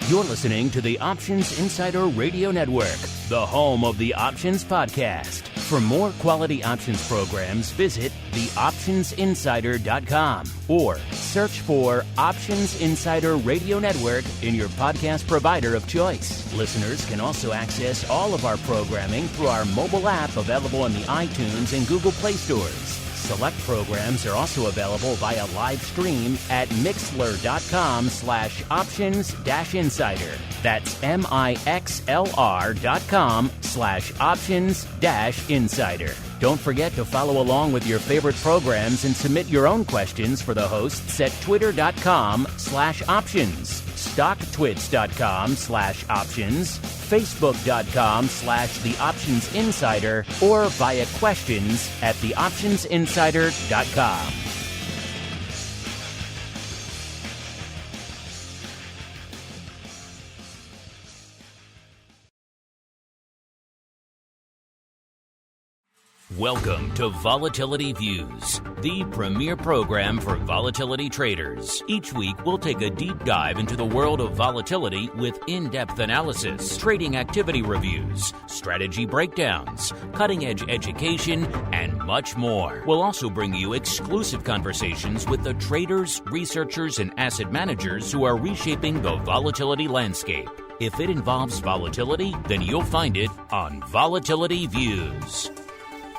You're listening to the Options Insider Radio Network, the home of the Options Podcast. For more quality options programs, visit theoptionsinsider.com or search for Options Insider Radio Network in your podcast provider of choice. Listeners can also access all of our programming through our mobile app available in the iTunes and Google Play stores. Select programs are also available via live stream at mixlr.com/options-insider. That's mixlr.com/options-insider. Don't forget to follow along with your favorite programs and submit your own questions for the hosts at twitter.com/options, stocktwits.com/options, facebook.com/theoptionsinsider, or via questions at theoptionsinsider.com. Welcome to Volatility Views, the premier program for volatility traders. Each week, we'll take a deep dive into the world of volatility with in-depth analysis, trading activity reviews, strategy breakdowns, cutting-edge education, and much more. We'll also bring you exclusive conversations with the traders, researchers, and asset managers who are reshaping the volatility landscape. If it involves volatility, then you'll find it on Volatility Views.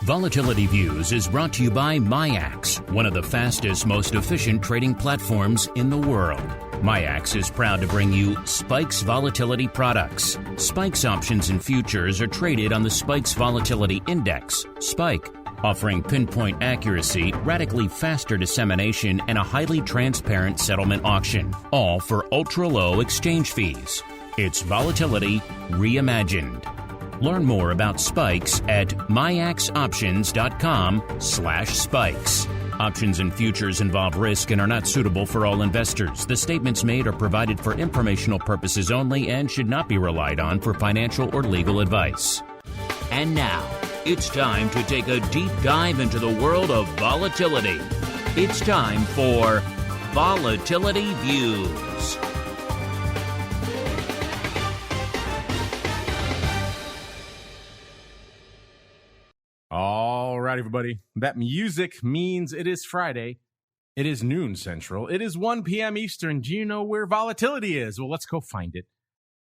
Volatility Views is brought to you by MIAX, one of the fastest, most efficient trading platforms in the world. MIAX is proud to bring you Spikes Volatility products. Spikes options and futures are traded on the Spikes Volatility Index, Spike, offering pinpoint accuracy, radically faster dissemination, and a highly transparent settlement auction, all for ultra-low exchange fees. It's volatility reimagined. Learn more about Spikes at myaxoptions.com/spikes. Options and futures involve risk and are not suitable for all investors. The statements made are provided for informational purposes only and should not be relied on for financial or legal advice. And now, it's time to take a deep dive into the world of volatility. It's time for Volatility Views. All right, everybody. That music means it is Friday. It is noon Central. It is 1 p.m. Eastern. Do you know where volatility is? Well, let's go find it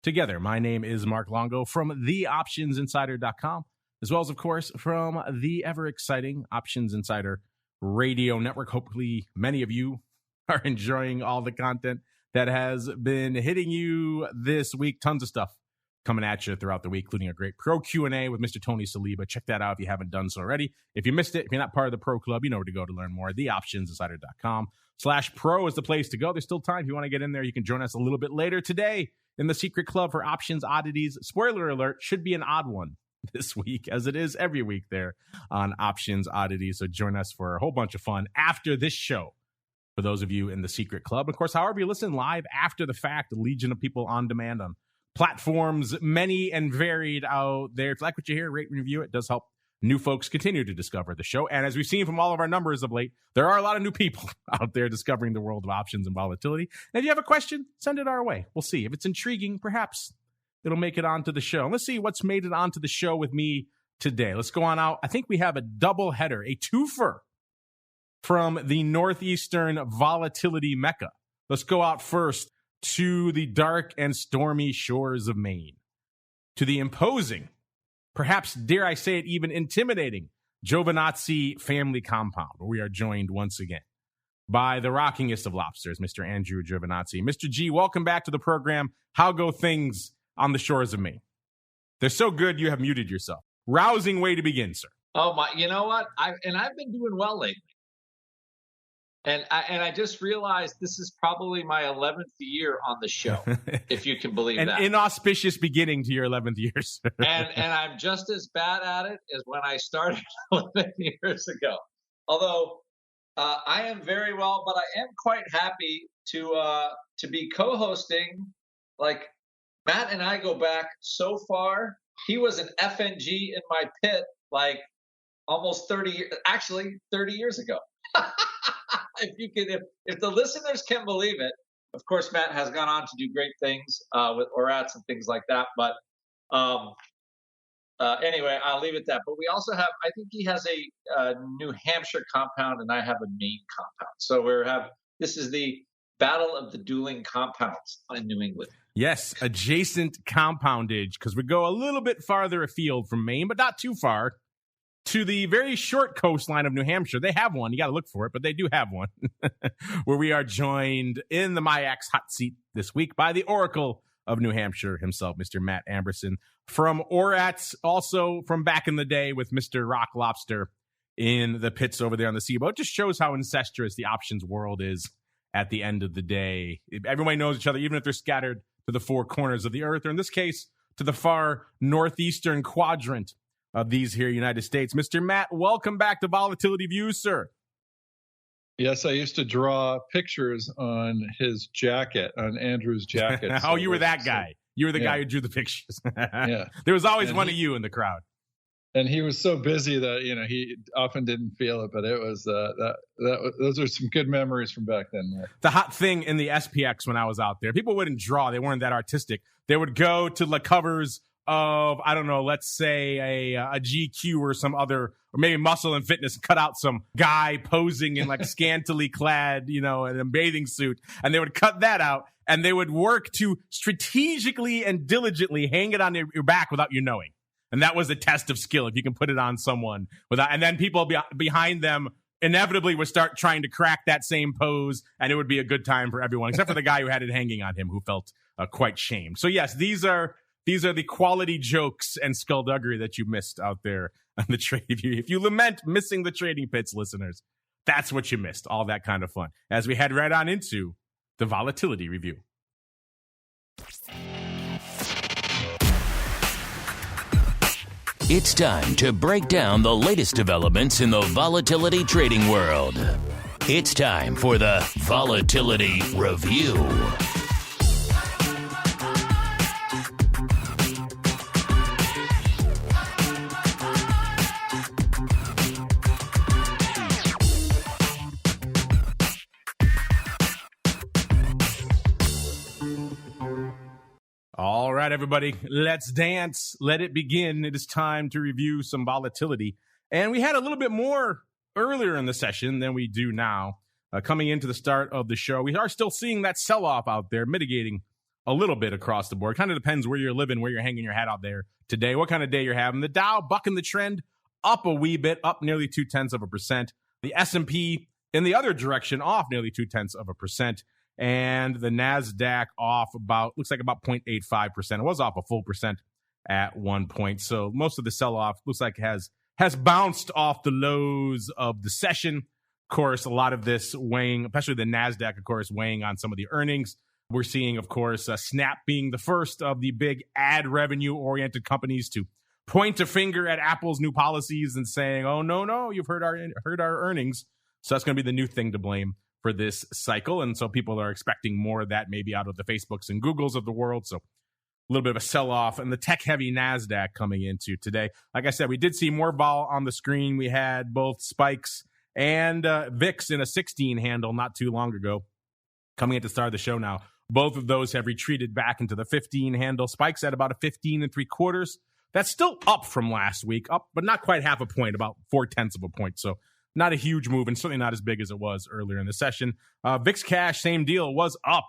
together. My name is Mark Longo from theoptionsinsider.com, as well as, of course, from the ever-exciting Options Insider Radio Network. Hopefully, many of you are enjoying all the content that has been hitting you this week. Tons of stuff coming at you throughout the week, including a great pro Q&A with Mr. Tony Saliba. Check that out if you haven't done so already. If you missed it, if you're not part of the pro club, you know where to go to learn more. TheOptionsInsider.com/pro is the place to go. There's still time. If you want to get in there, you can join us a little bit later today in the secret club for options oddities. Spoiler alert, should be an odd one this week, as it is every week there on Options Oddities. So join us for a whole bunch of fun after this show for those of you in the secret club. Of course, however you listen live after the fact, a legion of people on demand on platforms, many and varied out there. If you like what you hear, rate and review. It does help new folks continue to discover the show. And as we've seen from all of our numbers of late, there are a lot of new people out there discovering the world of options and volatility. And if you have a question, send it our way. We'll see. If it's intriguing, perhaps it'll make it onto the show. Let's see what's made it onto the show with me today. Let's go on out. I think we have a double header, a twofer from the Northeastern volatility mecca. Let's go out first to the dark and stormy shores of Maine, to the imposing, perhaps dare I say it, even intimidating GIOVINAZZI family compound, where we are joined once again by the rockingest of lobsters, Mr. Andrew GIOVINAZZI. Mr. G, welcome back to the program. How go things on the shores of Maine? They're so good you have muted yourself. Rousing way to begin, sir. Oh my! You know what? I've been doing well lately. And I just realized this is probably my 11th year on the show, if you can believe that. An inauspicious beginning to your 11th year, sir. And I'm just as bad at it as when I started 11 years ago. Although I am very well, but I am quite happy to be co-hosting. Like, Matt and I go back so far. He was an FNG in my pit like almost 30 years ago. If the listeners can believe it, Of course, Matt has gone on to do great things with ORATs and things like that. But anyway, I'll leave it at that. But we also have, I think he has a New Hampshire compound, and I have a Maine compound. So this is the battle of the dueling compounds in New England. Yes, adjacent compoundage, because we go a little bit farther afield from Maine, but not too far, to the very short coastline of New Hampshire. They have one. You got to look for it, but they do have one, where we are joined in the MyX hot seat this week by the Oracle of New Hampshire himself, Mr. Matt Amberson, from ORATs, also from back in the day with Mr. Rock Lobster in the pits over there on the Seaboat. Just shows how incestuous the options world is at the end of the day. Everybody knows each other, even if they're scattered to the four corners of the earth, or in this case, to the far northeastern quadrant of these here United States. Mr. Matt, welcome back to Volatility Views, sir. Yes, I used to draw pictures on his jacket, on Andrew's jacket. Oh, you were that guy. You were the guy who drew the pictures. Yeah. There was always one of you in the crowd. And he was so busy that, he often didn't feel it, but it was those are some good memories from back then, Mark. The hot thing in the SPX when I was out there, people wouldn't draw. They weren't that artistic. They would go to the covers of, I don't know, let's say a GQ or some other, or maybe Muscle and Fitness, cut out some guy posing in like scantily clad, in a bathing suit. And they would cut that out, and they would work to strategically and diligently hang it on your back without you knowing. And that was a test of skill, if you can put it on someone without, and then people behind them inevitably would start trying to crack that same pose, and it would be a good time for everyone, except for the guy who had it hanging on him, who felt quite shamed. So yes, these are the quality jokes and skullduggery that you missed out there on the trade. If you lament missing the trading pits, listeners, that's what you missed. All that kind of fun. As we head right on into the Volatility Review. It's time to break down the latest developments in the volatility trading world. It's time for the Volatility Review. All right, everybody, let's dance. Let it begin. It is time to review some volatility. And we had a little bit more earlier in the session than we do now. Coming into the start of the show, we are still seeing that sell-off out there, mitigating a little bit across the board. Kind of depends where you're living, where you're hanging your hat out there today, what kind of day you're having. The Dow bucking the trend, up a wee bit, up nearly 0.2%. The S&P in the other direction, off nearly 0.2%. And the NASDAQ off looks like about 0.85%. It was off a full percent at one point. So most of the sell-off looks like has bounced off the lows of the session. Of course, a lot of this weighing, especially the NASDAQ, of course, weighing on some of the earnings. We're seeing, of course, Snap being the first of the big ad revenue-oriented companies to point a finger at Apple's new policies and saying, oh, no, you've heard our earnings. So that's going to be the new thing to blame for this cycle. And so people are expecting more of that, maybe out of the Facebooks and Googles of the world. So a little bit of a sell-off, and the tech-heavy NASDAQ coming into today. Like I said, we did see more vol on the screen. We had both spikes and VIX in a 16 handle not too long ago. Coming at the start of the show now, both of those have retreated back into the 15 handle. Spikes at about a 15 3/4. That's still up from last week, up, but not quite half a point, about 0.4 of a point. So not a huge move, and certainly not as big as it was earlier in the session. VIX Cash, same deal, was up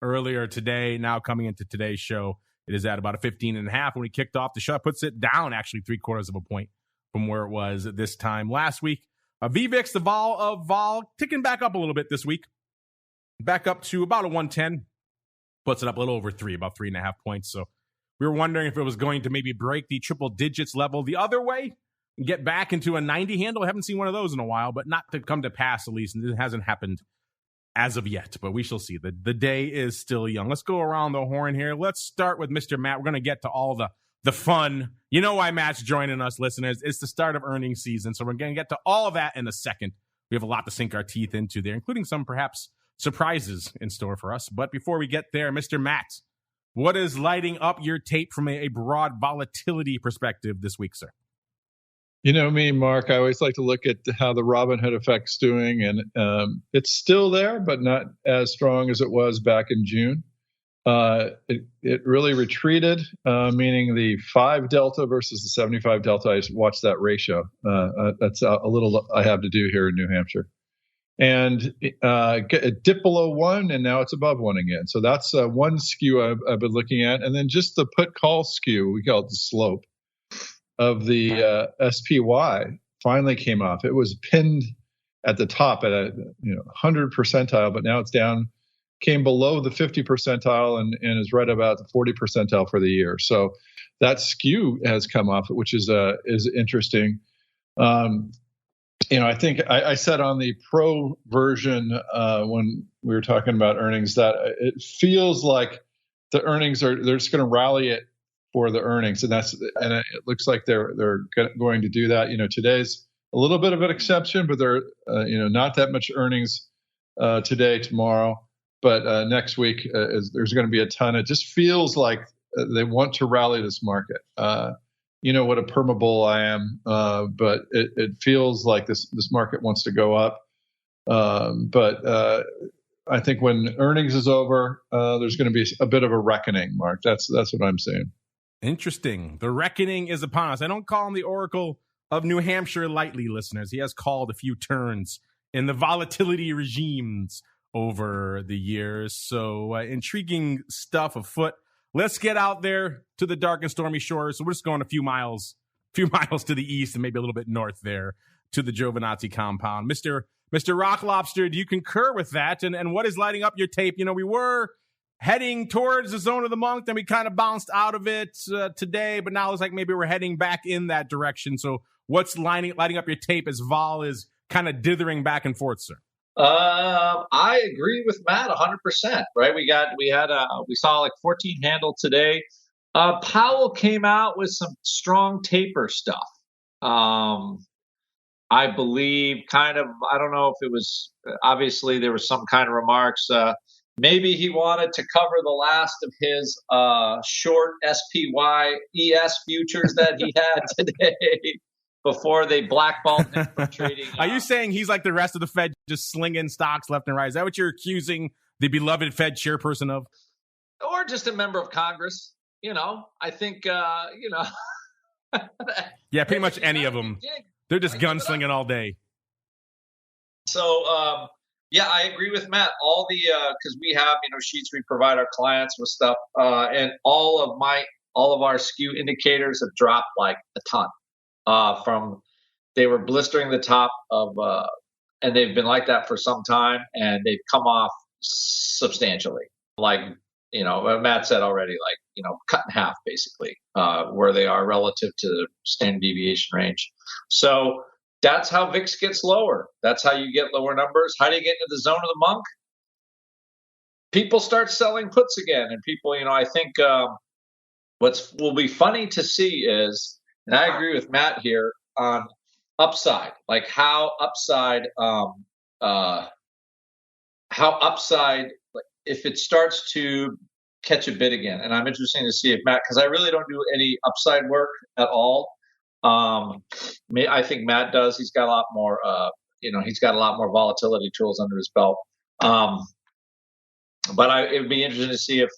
earlier today. Now coming into today's show, it is at about a 15.5. When we kicked off the show, puts it down actually 0.75 of a point from where it was at this time last week. VVIX, the vol, ticking back up a little bit this week. Back up to about a 110. Puts it up a little over 3, about 3.5 points. So we were wondering if it was going to maybe break the triple digits level the other way, get back into a 90 handle. I haven't seen one of those in a while, but not to come to pass, at least. And it hasn't happened as of yet, but we shall see. The day is still young. Let's go around the horn here. Let's start with Mr. Matt. We're going to get to all the fun. You know why Matt's joining us, listeners. It's the start of earnings season, so we're going to get to all of that in a second. We have a lot to sink our teeth into there, including some perhaps surprises in store for us. But before we get there, Mr. Matt, what is lighting up your tape from a broad volatility perspective this week, sir? You know me, Mark, I always like to look at how the Robinhood effect's doing, and it's still there, but not as strong as it was back in June. It really retreated, meaning the 5 delta versus the 75 delta. I just watched that ratio. That's a little I have to do here in New Hampshire. And it dipped below 1, and now it's above 1 again. So that's one skew I've been looking at. And then just the put-call skew, we call it the slope, of the SPY finally came off. It was pinned at the top at a 100 percentile, but now it's down, came below the 50 percentile and is right about the 40 percentile for the year. So that skew has come off, which is interesting. I think I said on the pro version when we were talking about earnings that it feels like the earnings they're just going to rally it for the earnings, and it looks like they're going to do that. Today's a little bit of an exception, but there not that much earnings today, tomorrow, but next week there's going to be a ton. It just feels like they want to rally this market. What a perma bull I am, but it feels like this market wants to go up. But I think when earnings is over, there's going to be a bit of a reckoning, Mark. That's what I'm saying. Interesting. The reckoning is upon us. I don't call him the Oracle of New Hampshire lightly, listeners. He has called a few turns in the volatility regimes over the years. So intriguing stuff afoot. Let's get out there to the dark and stormy shores. So we're just going a few miles to the east and maybe a little bit north there to the GIOVINAZZI compound. Mr. Rock Lobster, do you concur with that? And what is lighting up your tape? We were heading towards the zone of the monk, then we kind of bounced out of it today, but now it's like maybe we're heading back in that direction. So what's lighting up your tape as vol is kind of dithering back and forth, sir? I agree with Matt 100%. Right? We saw like 14 handle today. Powell came out with some strong taper stuff. I believe I don't know if it was, obviously there was some kind of remarks. Maybe he wanted to cover the last of his short SPY ES futures that he had today before they blackballed him from trading. Are you saying he's like the rest of the Fed, just slinging stocks left and right? Is that what you're accusing the beloved Fed chairperson of? Or just a member of Congress? I think, Yeah, pretty much any of them. They're just gunslinging all day. So, yeah, I agree with Matt. All the because we have sheets we provide our clients with stuff, and all of our skew indicators have dropped like a ton. They were blistering the top of, and they've been like that for some time, and they've come off substantially. Like Matt said already, cut in half basically where they are relative to the standard deviation range. So that's how VIX gets lower. That's how you get lower numbers. How do you get into the zone of the monk? People start selling puts again, and people, I think will be funny to see is, and I agree with Matt here on upside, like how upside, if it starts to catch a bid again. And I'm interested to see if Matt, because I really don't do any upside work at all. I think Matt does. He's got a lot more, he's got a lot more volatility tools under his belt. But it would be interesting to see if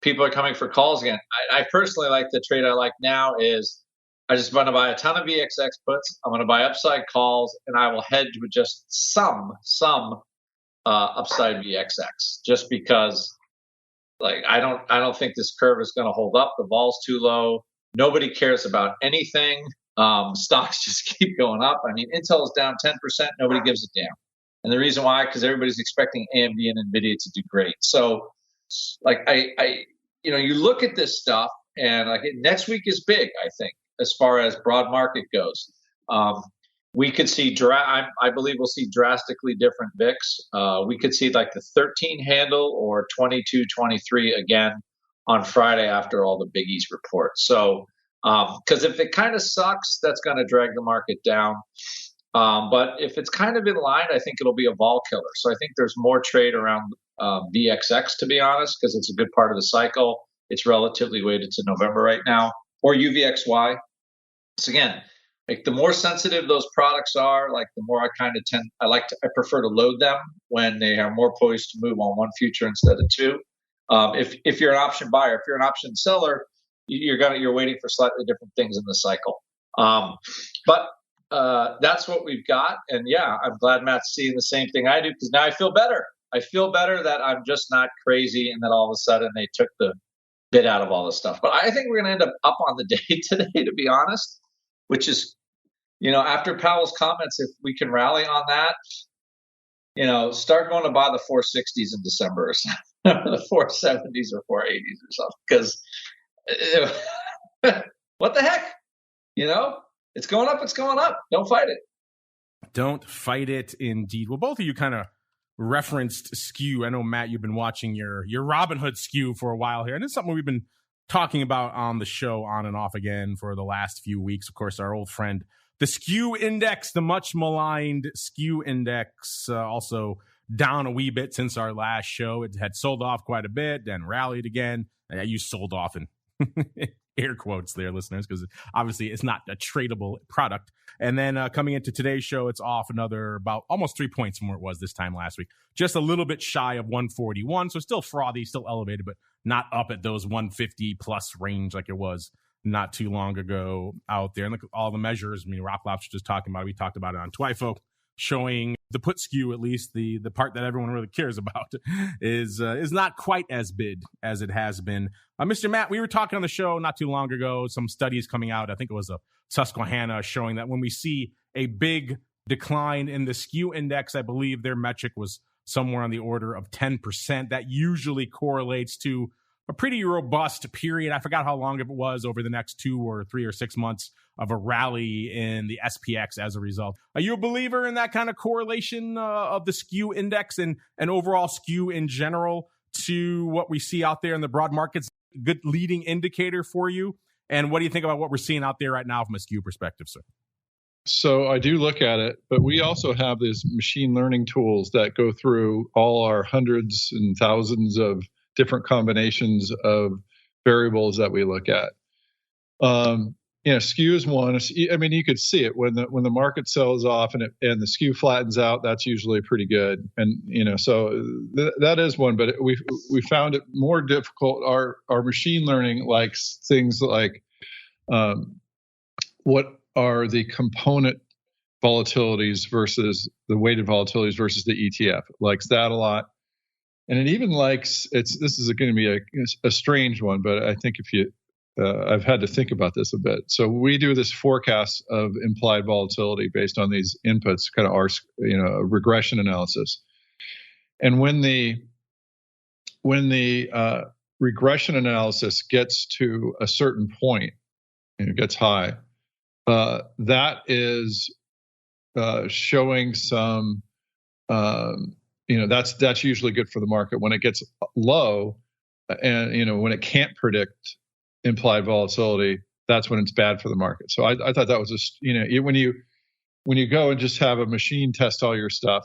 people are coming for calls again. I personally like the trade I like now is I just want to buy a ton of VXX puts. I'm going to buy upside calls, and I will hedge with just some upside VXX, just because I don't think this curve is going to hold up. The vol's too low. Nobody cares about anything. Stocks just keep going up. I mean, Intel is down 10%. Nobody gives a damn. And the reason why, because everybody's expecting AMD and NVIDIA to do great. So, you look at this stuff, and next week is big, I think, as far as broad market goes. We could see, I believe we'll see drastically different VIX. We could see like the 13 handle or 22, 23 again on Friday after all the biggies report. So, because if it kind of sucks, that's going to drag the market down. But if it's kind of in line, I think it'll be a vol killer. So I think there's more trade around VXX, to be honest, because it's a good part of the cycle. It's relatively weighted to November right now, or UVXY. So again, Like the more sensitive those products are, like the more I prefer to load them when they are more poised to move on one future instead of two. If you're an option buyer, if you're an option seller, you're waiting for slightly different things in the cycle. But that's what we've got. And yeah, I'm glad Matt's seeing the same thing I do, because now I feel better. I feel better that I'm just not crazy and that all of a sudden they took the bid out of all this stuff. But I think we're going to end up on the day today, to be honest, which is, after Powell's comments, if we can rally on that, start going to buy the 460s in December or something, the 470s or 480s or something, because what the heck? It's going up, it's going up. Don't fight it. Don't fight it, indeed. Well, both of you kind of referenced skew. I know, Matt, you've been watching your Robinhood skew for a while here, and it's something we've been talking about on the show on and off again for the last few weeks. Of course, our old friend, the skew index, the much maligned skew index, also down a wee bit since our last show. It had sold off quite a bit, then rallied again. You sold off in air quotes there, listeners, because obviously it's not a tradable product. And then coming into today's show, it's off another about almost 3 points from where it was this time last week. Just a little bit shy of 141. So still frothy, still elevated, but not up at those 150 plus range like it was not too long ago out there. And look at all the measures. I mean, Rock Lobster just talking about it. We talked about it on TWIFO, showing the put skew, at least the part that everyone really cares about, is not quite as big as it has been. Mr. Matt, we were talking on the show not too long ago, some studies coming out, I think it was a Susquehanna, showing that when we see a big decline in the skew index, I believe their metric was somewhere on the order of 10%. That usually correlates to a pretty robust period. I forgot how long it was over the next 2 or 3 or 6 months of a rally in the SPX as a result. Are you a believer in that kind of correlation of the skew index and overall skew in general to what we see out there in the broad markets? Good leading indicator for you? And what do you think about what we're seeing out there right now from a skew perspective, sir? So I do look at it, but we also have these machine learning tools that go through all our hundreds and thousands of different combinations of variables that we look at. Skew is one. I mean, you could see it when the market sells off and the skew flattens out. That's usually pretty good, and so that is one. But we found it more difficult. Our machine learning likes things like what are the component volatilities versus the weighted volatilities versus the ETF. It likes that a lot. And it even likes, this is going to be a strange one, but I think I've had to think about this a bit. So we do this forecast of implied volatility based on these inputs, kind of our, regression analysis. And when the regression analysis gets to a certain point, and it gets high, that is showing some, that's usually good for the market. When it gets low, and when it can't predict implied volatility, that's when it's bad for the market. So I thought that was when you go and just have a machine test all your stuff,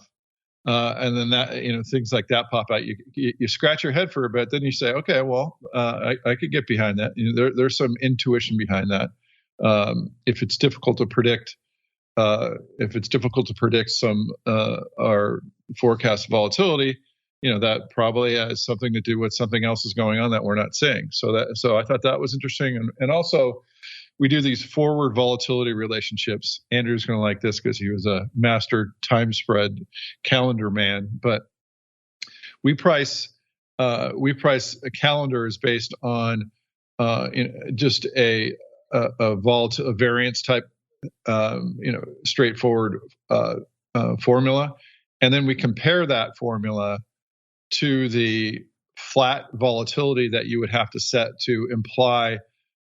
and then that things like that pop out, you scratch your head for a bit, then you say, okay, well, I could get behind that. There's some intuition behind that. If it's difficult to predict. Some our forecast volatility, that probably has something to do with something else is going on that we're not seeing. So I thought that was interesting, and also we do these forward volatility relationships. Andrew's going to like this because he was a master time spread calendar man. But we price calendars based on just a variance type. Straightforward formula, and then we compare that formula to the flat volatility that you would have to set to imply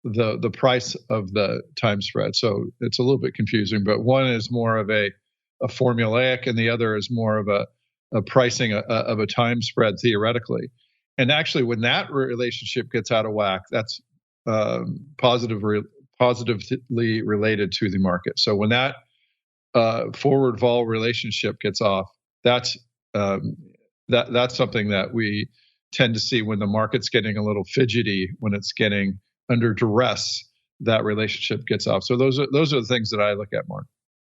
the price of the time spread. So it's a little bit confusing, but one is more of a formulaic, and the other is more of a pricing of a time spread theoretically. And actually, when that relationship gets out of whack, that's positively related to the market. So when that forward vol relationship gets off, that's something that we tend to see when the market's getting a little fidgety, when it's getting under duress. that relationship gets off. So those are the things that I look at more.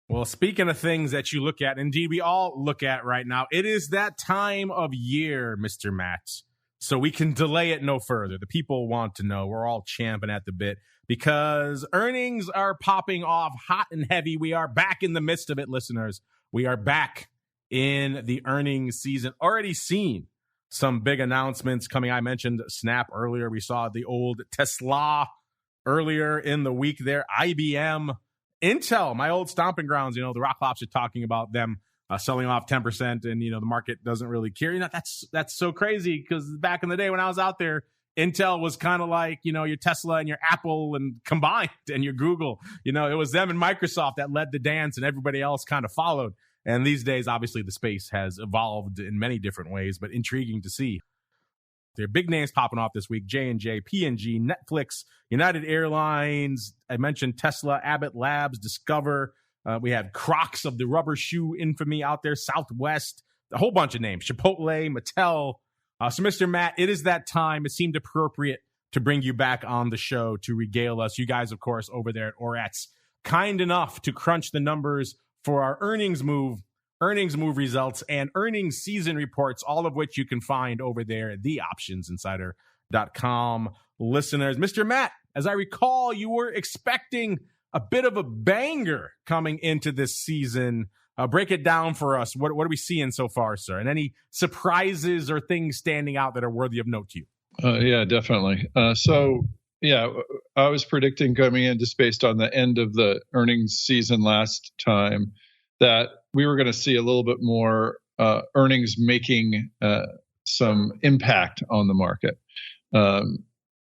Well, speaking of things that you look at, indeed, we all look at right now, it is that time of year, Mr. Matt. So we can delay it no further. The people want to know. We're all champing at the bit because earnings are popping off hot and heavy. We are back in the midst of it, listeners. We are back in the earnings season. Already seen some big announcements coming. I mentioned Snap earlier. We saw the old Tesla earlier in the week there. IBM, Intel, my old stomping grounds. The Rock Lops are talking about them selling off 10%, and the market doesn't really care. That's so crazy because back in the day when I was out there, Intel was kind of like your Tesla and your Apple and combined, and your Google. It was them and Microsoft that led the dance, and everybody else kind of followed. And these days, obviously, the space has evolved in many different ways, but intriguing to see. There are big names popping off this week: J&J, P&G, Netflix, United Airlines. I mentioned Tesla, Abbott Labs, Discover. We had Crocs of the rubber shoe infamy out there, Southwest, a whole bunch of names, Chipotle, Mattel. So, Mr. Matt, it is that time. It seemed appropriate to bring you back on the show to regale us. You guys, of course, over there at Oratz, kind enough to crunch the numbers for our earnings move results, and earnings season reports, all of which you can find over there at theoptionsinsider.com. Listeners, Mr. Matt, as I recall, you were expecting a bit of a banger coming into this season. Break it down for us. What are we seeing so far, sir? And any surprises or things standing out that are worthy of note to you? Yeah, definitely. I was predicting coming in, just based on the end of the earnings season last time, that we were going to see a little bit more earnings making some impact on the market.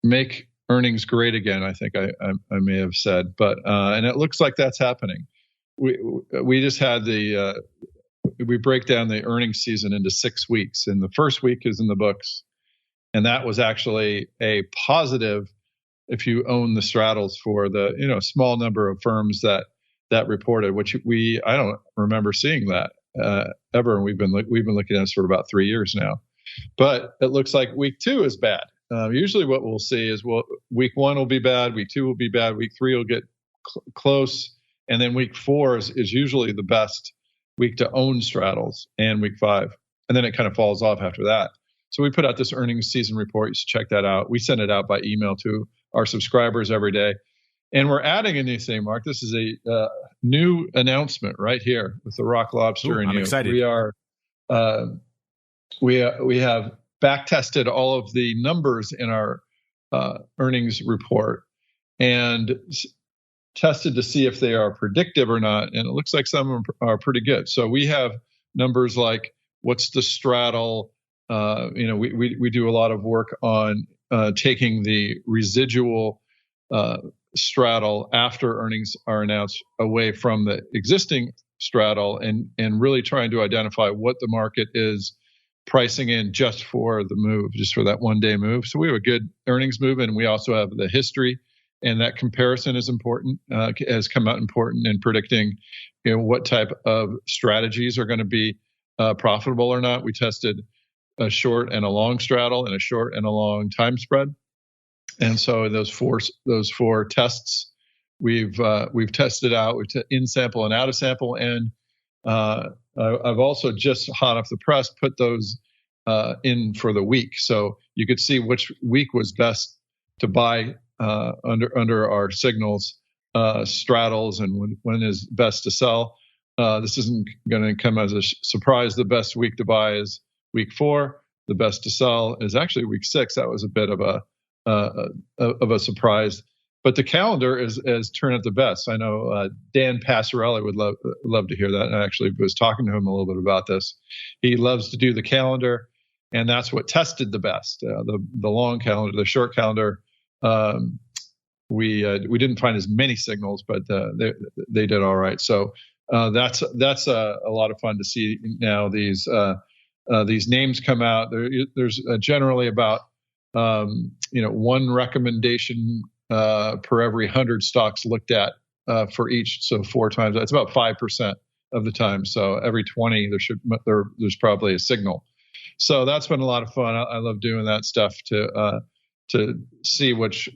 Make earnings great again, I think I may have said, but and it looks like that's happening. We just had we break down the earnings season into 6 weeks, and the first week is in the books, and that was actually a positive if you own the straddles for the small number of firms that reported, which I don't remember seeing that ever, and we've been looking at this for about 3 years now. But it looks like week 2 is bad. Usually, what we'll see is week 1 will be bad, week 2 will be bad, week 3 will get close, and then week 4 is usually the best week to own straddles, and week 5, and then it kind of falls off after that. So we put out this earnings season report. You should check that out. We send it out by email to our subscribers every day. And we're adding a new thing, Mark. This is a new announcement right here with the Rock Lobster and I'm you. excited. We are we have back tested all of the numbers in our earnings report and tested to see if they are predictive or not. And it looks like some of them are pretty good. So we have numbers like what's the straddle. We do a lot of work on taking the residual straddle after earnings are announced away from the existing straddle and really trying to identify what the market is pricing in just for the move, just for that 1 day move. So we have a good earnings move, and we also have the history, and that comparison is important, has come out important in predicting what type of strategies are going to be profitable or not. We tested a short and a long straddle and a short and a long time spread. And so those four tests we've tested out. We've in sample and out of sample, and I've also just hot off the press put those in for the week, so you could see which week was best to buy under our signals, straddles, and when is best to sell. This isn't going to come as a surprise. The best week to buy is week 4. The best to sell is actually week 6. That was a bit of a surprise, but the calendar is turned out the best. I know Dan Passarelli would love to hear that. And I actually was talking to him a little bit about this. He loves to do the calendar, and that's what tested the best. The long calendar, the short calendar. We didn't find as many signals, but they did all right. So that's a lot of fun to see now. These names come out. There's generally about one recommendation per every 100 stocks looked at for each. So 4 times. That's about 5% of the time. So every 20, there's probably a signal. So that's been a lot of fun. I love doing that stuff to see which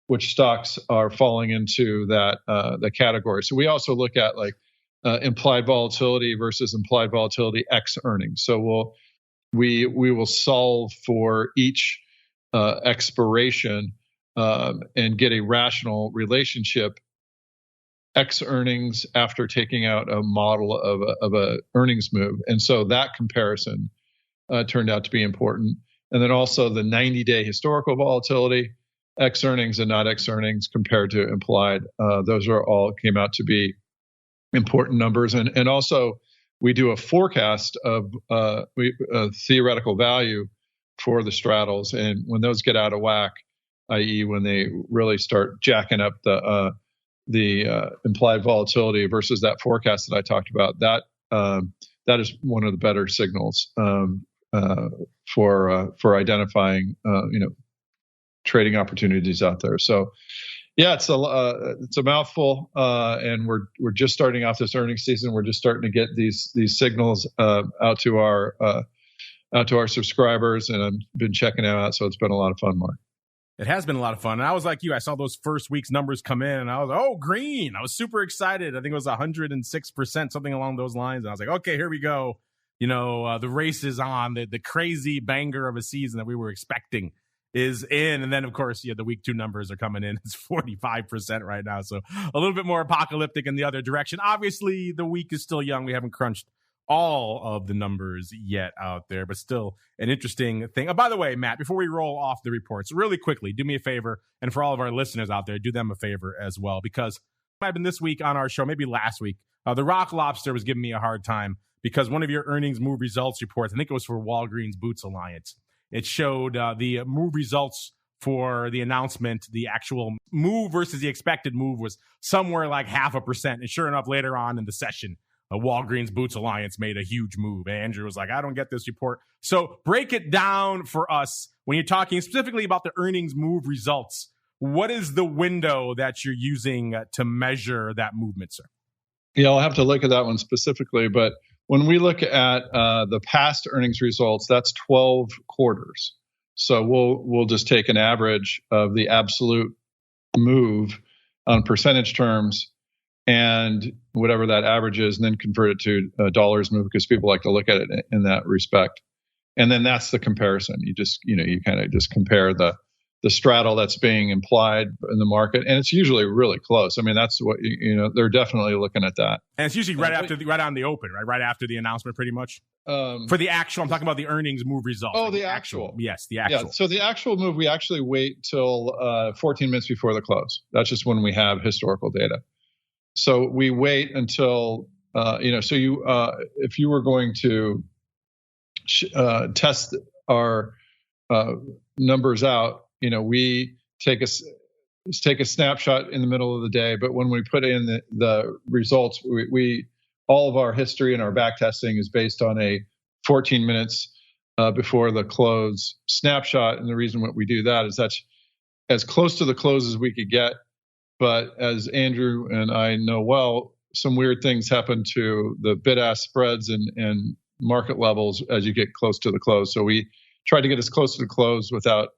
which stocks are falling into that the category. So we also look at like implied volatility versus implied volatility X earnings. So we will solve for each expiration and get a rational relationship X earnings after taking out a model of a earnings move. And so that comparison turned out to be important. And then also the 90-day historical volatility, X earnings and not X earnings compared to implied. Those are all came out to be important numbers. And also we do a forecast of theoretical value for the straddles. And when those get out of whack, i.e. when they really start jacking up the implied volatility versus that forecast that I talked about, that is one of the better signals for identifying trading opportunities out there. So yeah, it's a mouthful, and we're just starting off this earnings season. We're just starting to get these signals out to our subscribers, and I've been checking them out. So it's been a lot of fun, Mark. It has been a lot of fun. And I was like you. I saw those first week's numbers come in, and I was, oh, green. I was super excited. I think it was 106%, something along those lines. And I was like, okay, here we go. The race is on. The crazy banger of a season that we were expecting is in. And then, of course, the week 2 numbers are coming in. It's 45% right now. So a little bit more apocalyptic in the other direction. Obviously, the week is still young. We haven't crunched all of the numbers yet out there, but still an interesting thing. By the way, Matt, before we roll off the reports, really quickly, do me a favor. And for all of our listeners out there, do them a favor as well, because I've been this week on our show, maybe last week, the Rock Lobster was giving me a hard time because one of your earnings move results reports, I think it was for Walgreens Boots Alliance, it showed the move results for the announcement, the actual move versus the expected move was somewhere like 0.5%. And sure enough, later on in the session, Walgreens Boots Alliance made a huge move. Andrew was like, I don't get this report. So break it down for us when you're talking specifically about the earnings move results. What is the window that you're using to measure that movement, sir? Yeah, I'll have to look at that one specifically. But when we look at the past earnings results, that's 12 quarters. So we'll just take an average of the absolute move on percentage terms and whatever that average is, and then convert it to a dollars move because people like to look at it in that respect. And then that's the comparison. You just, you kind of just compare the straddle that's being implied in the market, and it's usually really close. I mean, that's what they're definitely looking at that. And it's usually right on the open, right after the announcement, pretty much. For the actual, I'm talking about the earnings move results. Oh, the actual. Yes, the actual. Yeah. So the actual move, we actually wait till 14 minutes before the close. That's just when we have historical data. So we wait until if you were going to test our numbers out, we take a snapshot in the middle of the day. But when we put in the results, we all of our history and our back testing is based on a 14 minutes before the close snapshot. And the reason what we do that is that's as close to the close as we could get. But as Andrew and I know well, some weird things happen to the bid-ask spreads and market levels as you get close to the close. So we try to get as close to the close without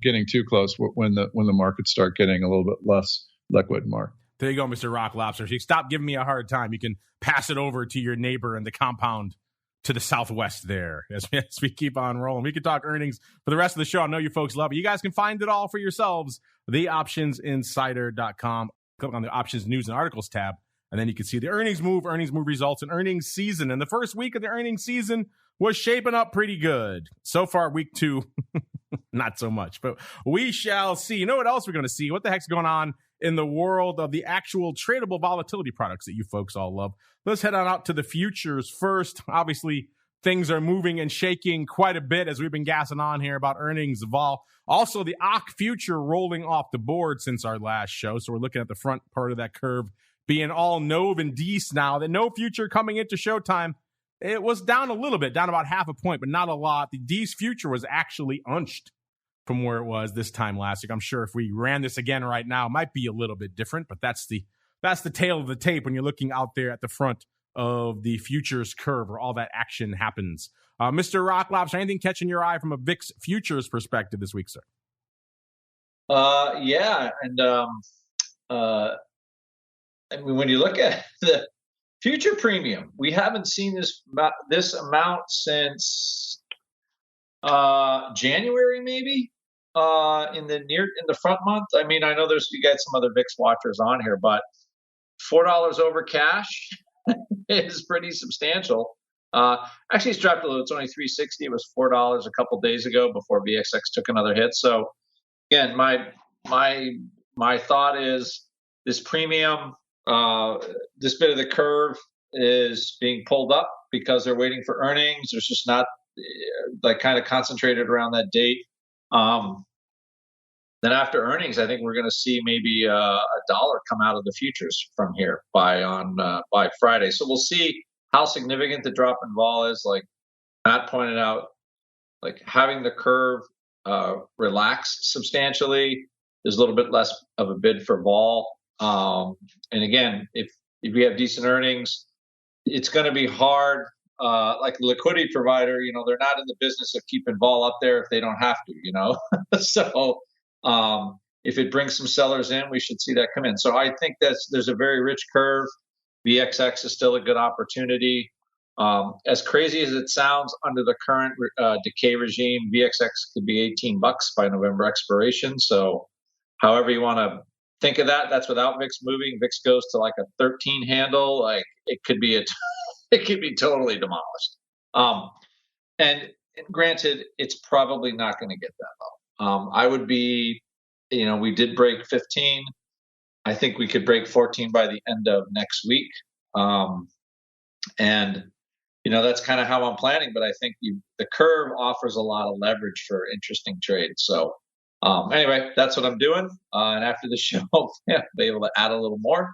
getting too close when the markets start getting a little bit less liquid, Mark. There you go, Mr. Rock Lobster. If you stop giving me a hard time, you can pass it over to your neighbor in the compound to the southwest there as we keep on rolling. We could talk earnings for the rest of the show. I know you folks love it. You guys can find it all for yourselves. TheOptionsInsider.com. Click on the Options News and Articles tab, and then you can see the earnings move results, and earnings season. And the first week of the earnings season was shaping up pretty good. So far, week 2, not so much, but we shall see. You know what else we're going to see? What the heck's going on in the world of the actual tradable volatility products that you folks all love? Let's head on out to the futures first. Obviously, things are moving and shaking quite a bit as we've been gassing on here about earnings vol. Also, the OCC future rolling off the board since our last show. So we're looking at the front part of that curve being all Nove and Dees now. The no future coming into showtime, it was down a little bit, down about 0.5 point, but not a lot. The Dees future was actually unched from where it was this time last week. I'm sure if we ran this again right now, it might be a little bit different, but that's the tail of the tape when you're looking out there at the front of the futures curve where all that action happens. Mr. Rock Lobster, anything catching your eye from a VIX futures perspective this week, sir? Yeah, and I mean, when you look at the future premium, we haven't seen this amount since January, maybe in the front month. I mean, I know you got some other VIX watchers on here, but $4 over cash is pretty substantial. Actually, it's dropped a little. It's only 360. It was $4 a couple days ago before VXX took another hit. So again, my thought is this premium, this bit of the curve is being pulled up because they're waiting for earnings. There's just not like kind of concentrated around that date. Then after earnings, I think we're going to see maybe $1 come out of the futures from here by Friday. So we'll see how significant the drop in vol is. Like Matt pointed out, like having the curve relax substantially, there's a little bit less of a bid for vol. And again, if we have decent earnings, it's going to be hard. Like the liquidity provider, they're not in the business of keeping vol up there if they don't have to, So if it brings some sellers in, we should see that come in. So I think there's a very rich curve. VXX is still a good opportunity. As crazy as it sounds, under the current decay regime, VXX could be $18 by November expiration. So however you want to think of that, that's without VIX moving. VIX goes to like a 13 handle. Like it could be it could be totally demolished. And granted, it's probably not going to get that low. I would be, we did break 15. I think we could break 14 by the end of next week. And that's kind of how I'm planning. But I think the curve offers a lot of leverage for interesting trades. So anyway, that's what I'm doing. And after the show, I'll be able to add a little more.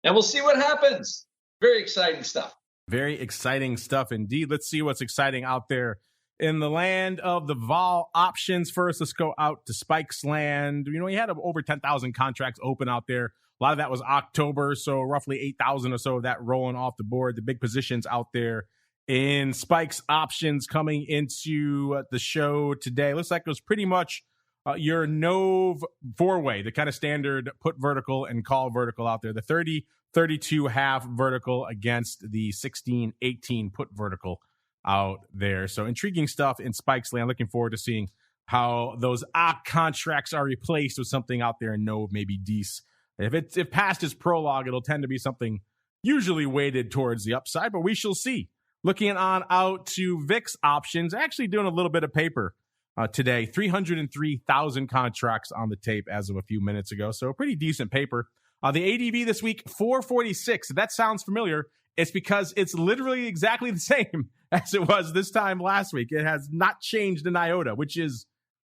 And we'll see what happens. Very exciting stuff. Very exciting stuff indeed. Let's see what's exciting out there in the land of the vol options. First, let's go out to Spike's land. We had over 10,000 contracts open out there. A lot of that was October, so roughly 8,000 or so of that rolling off the board. The big positions out there in Spike's options coming into the show today. Looks like it was pretty much your NOV four-way, the kind of standard put vertical and call vertical out there. The 30-32 half vertical against the 16-18 put vertical out there. So intriguing stuff in Spike's land. Looking forward to seeing how those contracts are replaced with something out there in NOV, maybe DECE. If past is prologue, it'll tend to be something usually weighted towards the upside, but we shall see. Looking on out to VIX options, actually doing a little bit of paper today. 303,000 contracts on the tape as of a few minutes ago, so a pretty decent paper. The ADV this week, 446. If that sounds familiar, it's because it's literally exactly the same as it was this time last week. It has not changed an iota, which is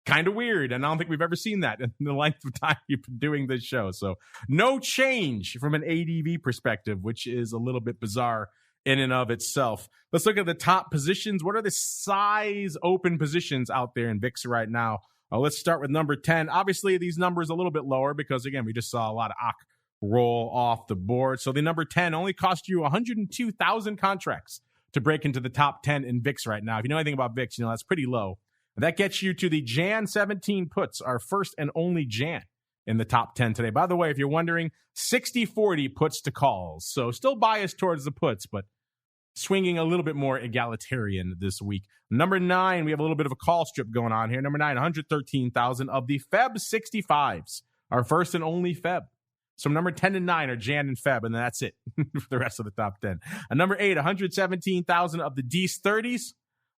kind of weird, and I don't think we've ever seen that in the length of time you've been doing this show. So no change from an ADV perspective, which is a little bit bizarre in and of itself. Let's look at the top positions. What are the size open positions out there in VIX right now? Let's start with number 10. Obviously, these numbers a little bit lower because, again, we just saw a lot of roll off the board. So the number 10 only cost you 102,000 contracts to break into the top 10 in VIX right now. If you know anything about VIX, that's pretty low. That gets you to the Jan 17 puts, our first and only Jan in the top 10 today. By the way, if you're wondering, 60-40 puts to calls. So still biased towards the puts, but swinging a little bit more egalitarian this week. Number 9, we have a little bit of a call strip going on here. Number 9, 113,000 of the Feb 65s, our first and only Feb. So number 10 and 9 are Jan and Feb, and that's it for the rest of the top 10. Number 8, 117,000 of the DECE 30s.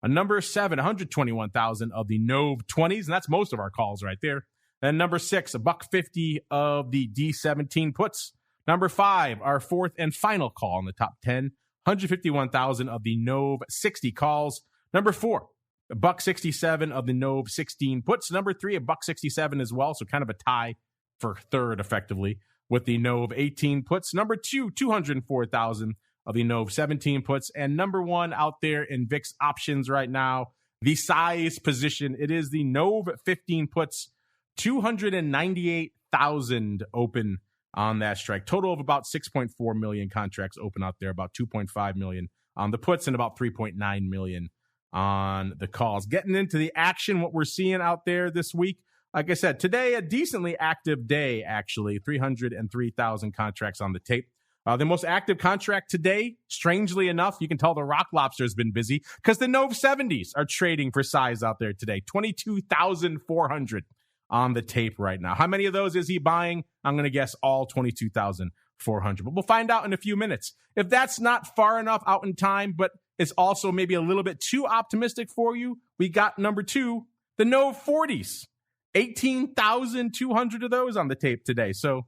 Number 7, 121,000 of the NOV 20s, and that's most of our calls right there. And number 6, $150 of the D17 puts. Number 5, our fourth and final call in the top 10, 151,000 of the NOV 60 calls. Number 4, $167 of the NOV 16 puts. Number 3, $167 as well, so kind of a tie for third effectively with the NOV 18 puts. Number 2, 204,000 of the NOV 17 puts. And number 1 out there in VIX options right now, the size position, it is the NOV 15 puts, 298,000 open on that strike. Total of about 6.4 million contracts open out there, about 2.5 million on the puts and about 3.9 million on the calls. Getting into the action, what we're seeing out there this week, like I said, today, a decently active day, actually, 303,000 contracts on the tape. The most active contract today, strangely enough, you can tell the Rock Lobster has been busy because the Nove 70s are trading for size out there today. 22,400 on the tape right now. How many of those is he buying? I'm going to guess all 22,400. But we'll find out in a few minutes. If that's not far enough out in time, but it's also maybe a little bit too optimistic for you, we got number 2, the Nove 40s. 18,200 of those on the tape today. So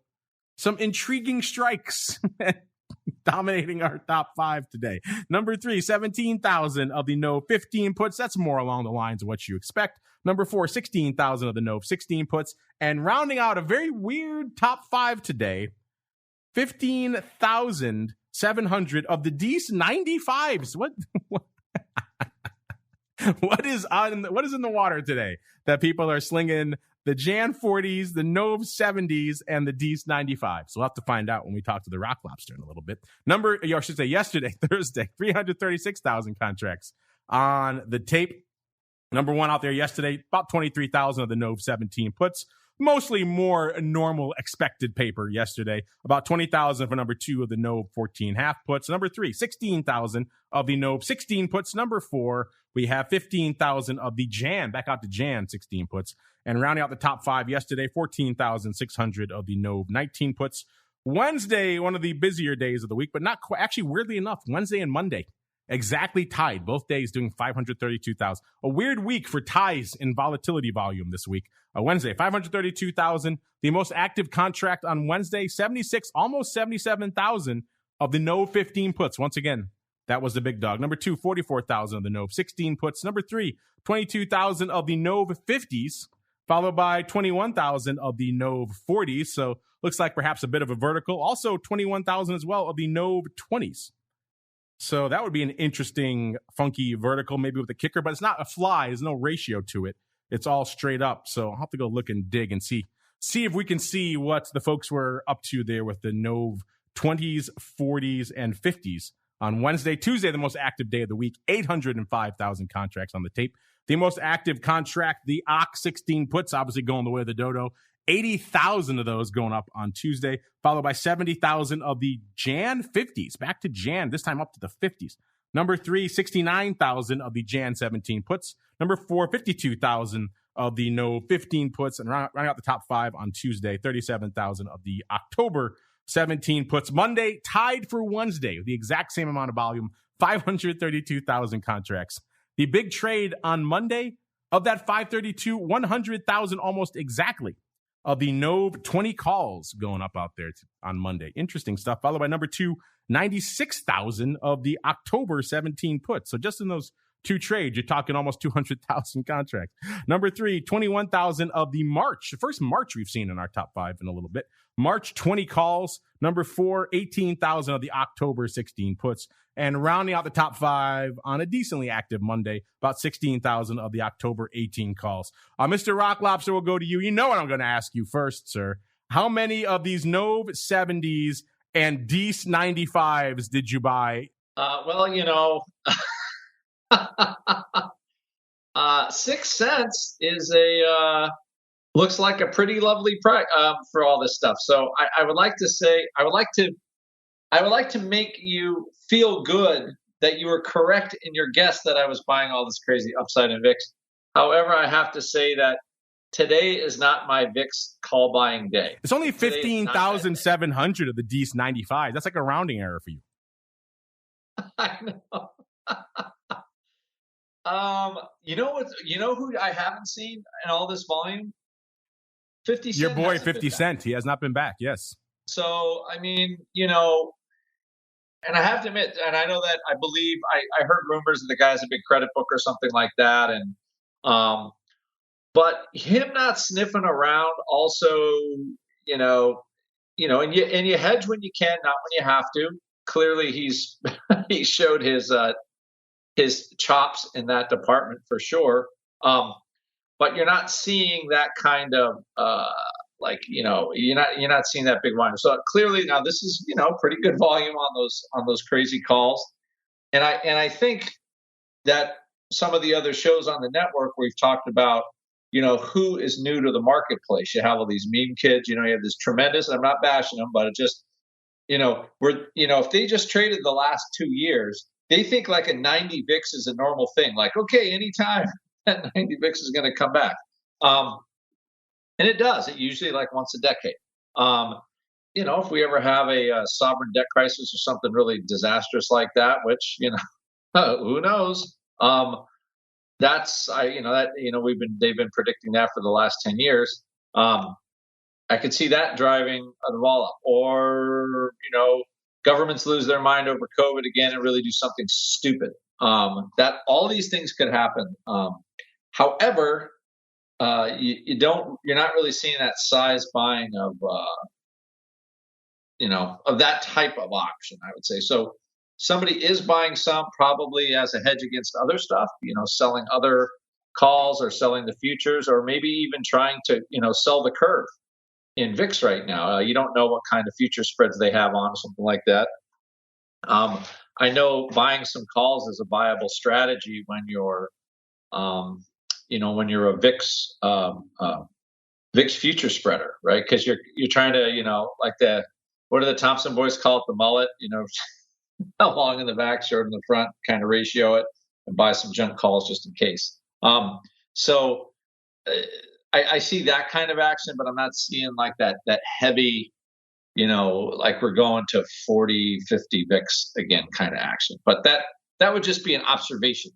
some intriguing strikes dominating our top 5 today. Number 3, 17,000 of the Nove 15 puts. That's more along the lines of what you expect. Number 4, 16,000 of the Nove 16 puts. And rounding out a very weird top 5 today, 15,700 of the Dees 95s. What is in the water today that people are slinging the Jan 40s, the Nove 70s, and the Dees 95s? So we'll have to find out when we talk to the Rock Lobster in a little bit. Yesterday, Thursday, 336,000 contracts on the tape. Number 1 out there yesterday, about 23,000 of the Nove 17 puts. Mostly more normal expected paper yesterday. About 20,000 for number 2 of the Nove 14 half puts. Number 3, 16,000 of the Nove 16 puts. Number 4, we have 15,000 of the Jan, back out to Jan 16 puts. And rounding out the top 5 yesterday, 14,600 of the Nove 19 puts. Wednesday, one of the busier days of the week, but not quite, actually, weirdly enough, Wednesday and Monday exactly tied, both days doing 532,000. A weird week for ties in volatility volume this week. Wednesday, 532,000. The most active contract on Wednesday, 76, almost 77,000 of the Nove 15 puts. Once again, that was the big dog. Number 2, 44,000 of the Nove 16 puts. Number 3, 22,000 of the Nove 50s, followed by 21,000 of the Nove 40s. So looks like perhaps a bit of a vertical. Also 21,000 as well of the Nove 20s. So that would be an interesting, funky vertical, maybe with a kicker, but it's not a fly. There's no ratio to it. It's all straight up. So I'll have to go look and dig and see if we can see what the folks were up to there with the Nove 20s, 40s, and 50s on Wednesday. Tuesday, the most active day of the week, 805,000 contracts on the tape. The most active contract, the OX 16 puts, obviously going the way of the dodo. 80,000 of those going up on Tuesday, followed by 70,000 of the Jan 50s. Back to Jan, this time up to the 50s. Number 3, 69,000 of the Jan 17 puts. Number 4, 52,000 of the Nove 15 puts. And rounding out the top 5 on Tuesday, 37,000 of the October 17 puts. Monday, tied for Wednesday, the exact same amount of volume, 532,000 contracts. The big trade on Monday, of that 532, 100,000 almost exactly of the Nove 20 calls going up out there on Monday. Interesting stuff. Followed by number 2, 96,000 of the October 17 puts. So just in those 2 trades, you're talking almost 200,000 contracts. Number 3, 21,000 of the March. The first March we've seen in our top 5 in a little bit. March 20 calls. Number 4, 18,000 of the October 16 puts. And rounding out the top 5 on a decently active Monday, about 16,000 of the October 18 calls. Mr. Rock Lobster, will go to you. You know what I'm going to ask you first, sir. How many of these Nove 70s and Dees 95s did you buy? Well, 6 cents is looks like a pretty lovely price for all this stuff. So I would like to say, I would like to make you feel good that you were correct in your guess that I was buying all this crazy upside in VIX. However, I have to say that today is not my VIX call buying day. It's only 15,700 of the Dees 95. That's like a rounding error for you. I know. You know who I haven't seen in all this volume? 50 Cent. Your boy 50 Cent. He has not been back. Yes. So, I mean, and I have to admit, and I know that I believe I heard rumors that the guy has a big credit book or something like that. And, but him not sniffing around also, and you hedge when you can, not when you have to. Clearly he showed his chops in that department for sure. But you're not seeing that kind of, you're not seeing that big volume. So clearly now this is, pretty good volume on those crazy calls. And I think that some of the other shows on the network we've talked about, who is new to the marketplace. You have all these meme kids, you have this tremendous, I'm not bashing them, but it just, if they just traded the last 2 years, they think like a 90 VIX is a normal thing. Like, okay, anytime that 90 VIX is going to come back. And it does. It usually like once a decade. If we ever have a sovereign debt crisis or something really disastrous like that, which, who knows? They've been predicting that for the last 10 years. I could see that driving a vol up, or, governments lose their mind over COVID again and really do something stupid. That all these things could happen. However, you're not really seeing that size buying of that type of option, I would say. So somebody is buying some, probably as a hedge against other stuff, selling other calls or selling the futures, or maybe even trying to, sell the curve in VIX right now. You don't know what kind of future spreads they have on, something like that. I know buying some calls is a viable strategy when you're, when you're a VIX future spreader, right? Because you're trying to, what do the Thompson boys call it? The mullet, how long in the back, short in the front, kind of ratio it and buy some junk calls just in case. So I see that kind of action, but I'm not seeing like that heavy, like we're going to 40, 50 VIX again kind of action. But that would just be an observation.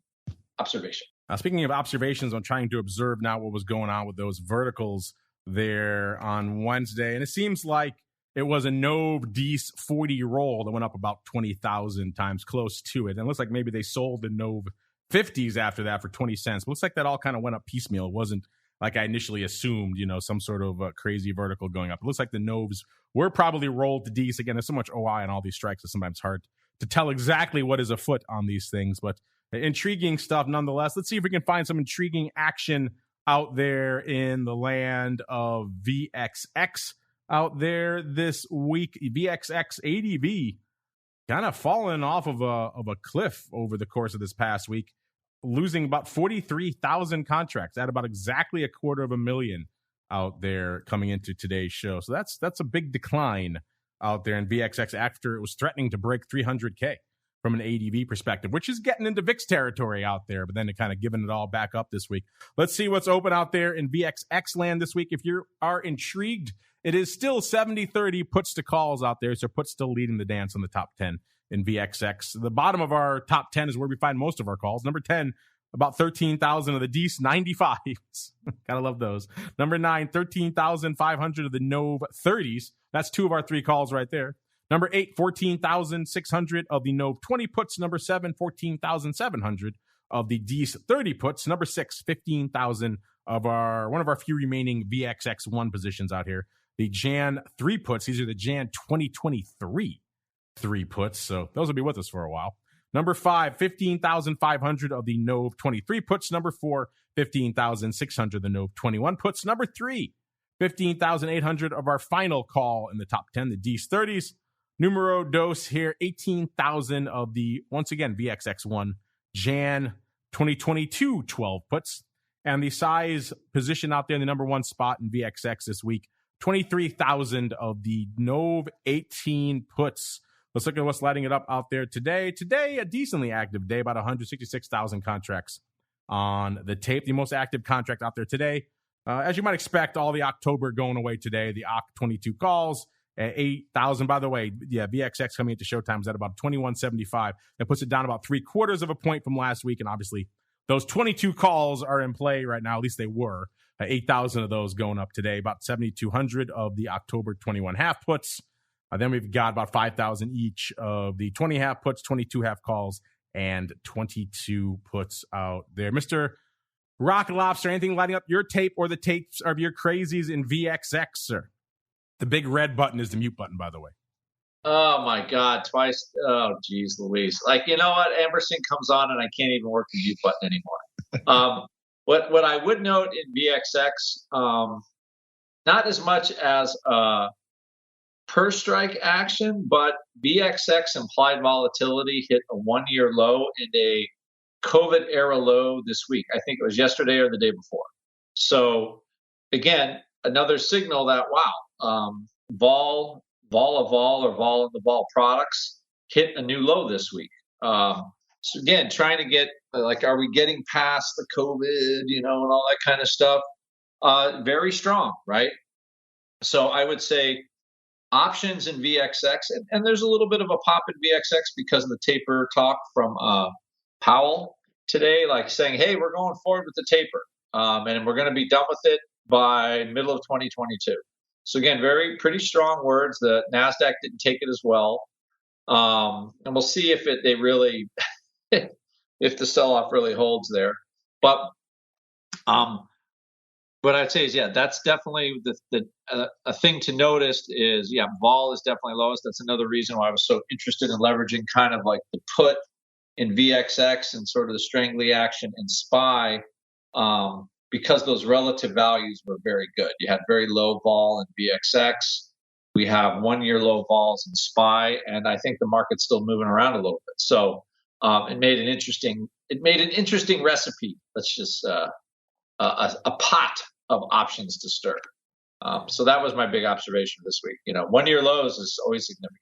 Speaking of observations, I'm trying to observe now what was going on with those verticals there on Wednesday. And it seems like it was a Nove Dees 40 roll that went up about 20,000 times, close to it. And it looks like maybe they sold the Nove 50s after that for 20 cents. Looks like that all kind of went up piecemeal. It wasn't like I initially assumed, some sort of crazy vertical going up. It looks like the Noves were probably rolled to Dees. Again, there's so much OI on all these strikes, it's sometimes hard to tell exactly what is afoot on these things. But intriguing stuff nonetheless. Let's see if we can find some intriguing action out there in the land of VXX out there this week. VXX ADV kind of fallen off of a cliff over the course of this past week, losing about 43,000 contracts at about exactly 250,000 out there coming into today's show. So that's a big decline out there in VXX after it was threatening to break 300K from an ADV perspective, which is getting into VIX territory out there, but then it kind of giving it all back up this week. Let's see what's open out there in VXX land this week. If you are intrigued, it is still 70-30 puts to calls out there. So puts still leading the dance on the top 10 in VXX. The bottom of our top 10 is where we find most of our calls. Number 10, about 13,000 of the Dees 95s. Gotta love those. Number 9, 13,500 of the Nove 30s. That's 2 of our 3 calls right there. Number 8, 14,600 of the Nove 20 puts. Number 7, 14,700 of the Dees 30 puts. Number 6, 15,000 of one of our few remaining VXX1 positions out here. The Jan 3 puts. These are the Jan 2023 3 puts. So those will be with us for a while. Number 5, 15,500 of the Nove 23 puts. Number 4, 15,600 of the Nove 21 puts. Number 3, 15,800 of our final call in the top 10, the Dees 30s. Numero dos here, 18,000 of the, once again, VXX1 Jan 2022 12 puts. And the size position out there in the number 1 spot in VXX this week, 23,000 of the Nove 18 puts. Let's look at what's lighting it up out there today. Today, a decently active day, about 166,000 contracts on the tape. The most active contract out there today, as you might expect, all the October going away today. The OCC 22 calls at 8,000. By the way, yeah, VXX coming into showtime is at about 21.75. That puts it down about 0.75 of a point from last week. And obviously, those 22 calls are in play right now. At least they were. 8,000 of those going up today. About 7,200 of the October 21 half puts. Then we've got about 5,000 each of the 20 half puts, 22 half calls, and 22 puts out there. Mr. Rock Lobster, anything lighting up your tape or the tapes of your crazies in VXX, sir? The big red button is the mute button, by the way. Oh, my God. Twice. Oh, geez, Louise. Like, you know what? AMBERSON comes on and I can't even work the mute button anymore. What I would note in VXX, not as much as per strike action, but VXX implied volatility hit a 1-year low and a COVID era low this week. I think it was yesterday or the day before. So again, another signal that, wow, vol in the vol products hit a new low this week. So again, trying to get are we getting past the COVID, and all that kind of stuff? Very strong, right? So I would say options in VXX, and there's a little bit of a pop in VXX because of the taper talk from Powell today, saying, hey, we're going forward with the taper, and we're going to be done with it by middle of 2022. So again, pretty strong words. The NASDAQ didn't take it as well. And we'll see if they really, if the sell-off really holds there. But what I'd say is, that's definitely a thing to notice is, vol is definitely lowest. That's another reason why I was so interested in leveraging kind of like the put in VXX and sort of the strangly action in SPY, because those relative values were very good. You had very low vol in VXX. We have 1 year low vols in SPY, and I think the market's still moving around a little bit. So it made an interesting recipe. Let's just a pot of options to stir. So that was my big observation this week. 1 year lows is always significant.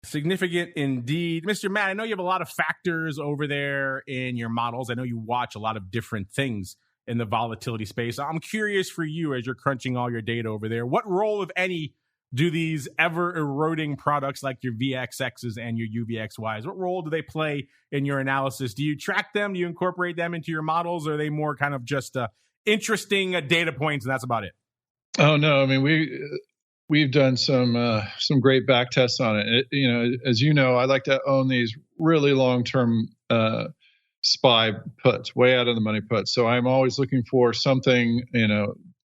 Significant indeed. Mr. Matt, I know you have a lot of factors over there in your models. I know you watch a lot of different things in the volatility space. I'm curious for you, as you're crunching all your data over there, what role, if any, do these ever eroding products like your VXXs and your UVXYs, what role do they play in your analysis? Do you track them? Do you incorporate them into your models? Or are they more kind of just interesting data points and that's about it? Oh, no. I mean, we've done some great back tests on it. As you know, I like to own these really long-term SPY puts, way out of the money puts. So I'm always looking for something,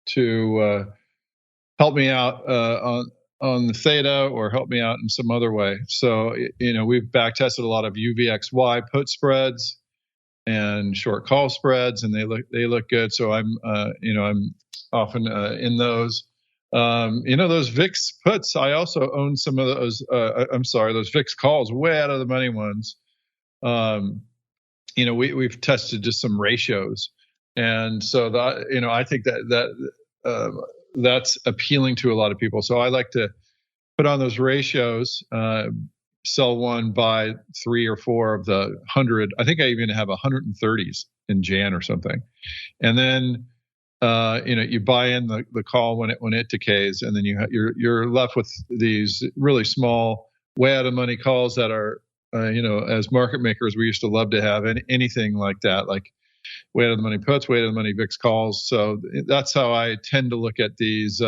to help me out on the theta or help me out in some other way. So, we've back tested a lot of UVXY put spreads and short call spreads, and they look good. So I'm often in those. Those VIX puts, I also own some of those. Those VIX calls, way out of the money ones. We've tested just some ratios, and so that I think that's appealing to a lot of people. So I like to put on those ratios, sell one, buy 3 or 4 of the 100. I think I even have 130s in Jan or something, and then you buy in the call when it decays, and then you're left with these really small, way out of money calls that are as market makers we used to love to have anything like that, like way out of the money puts, way out of the money VIX calls. So that's how I tend to look at these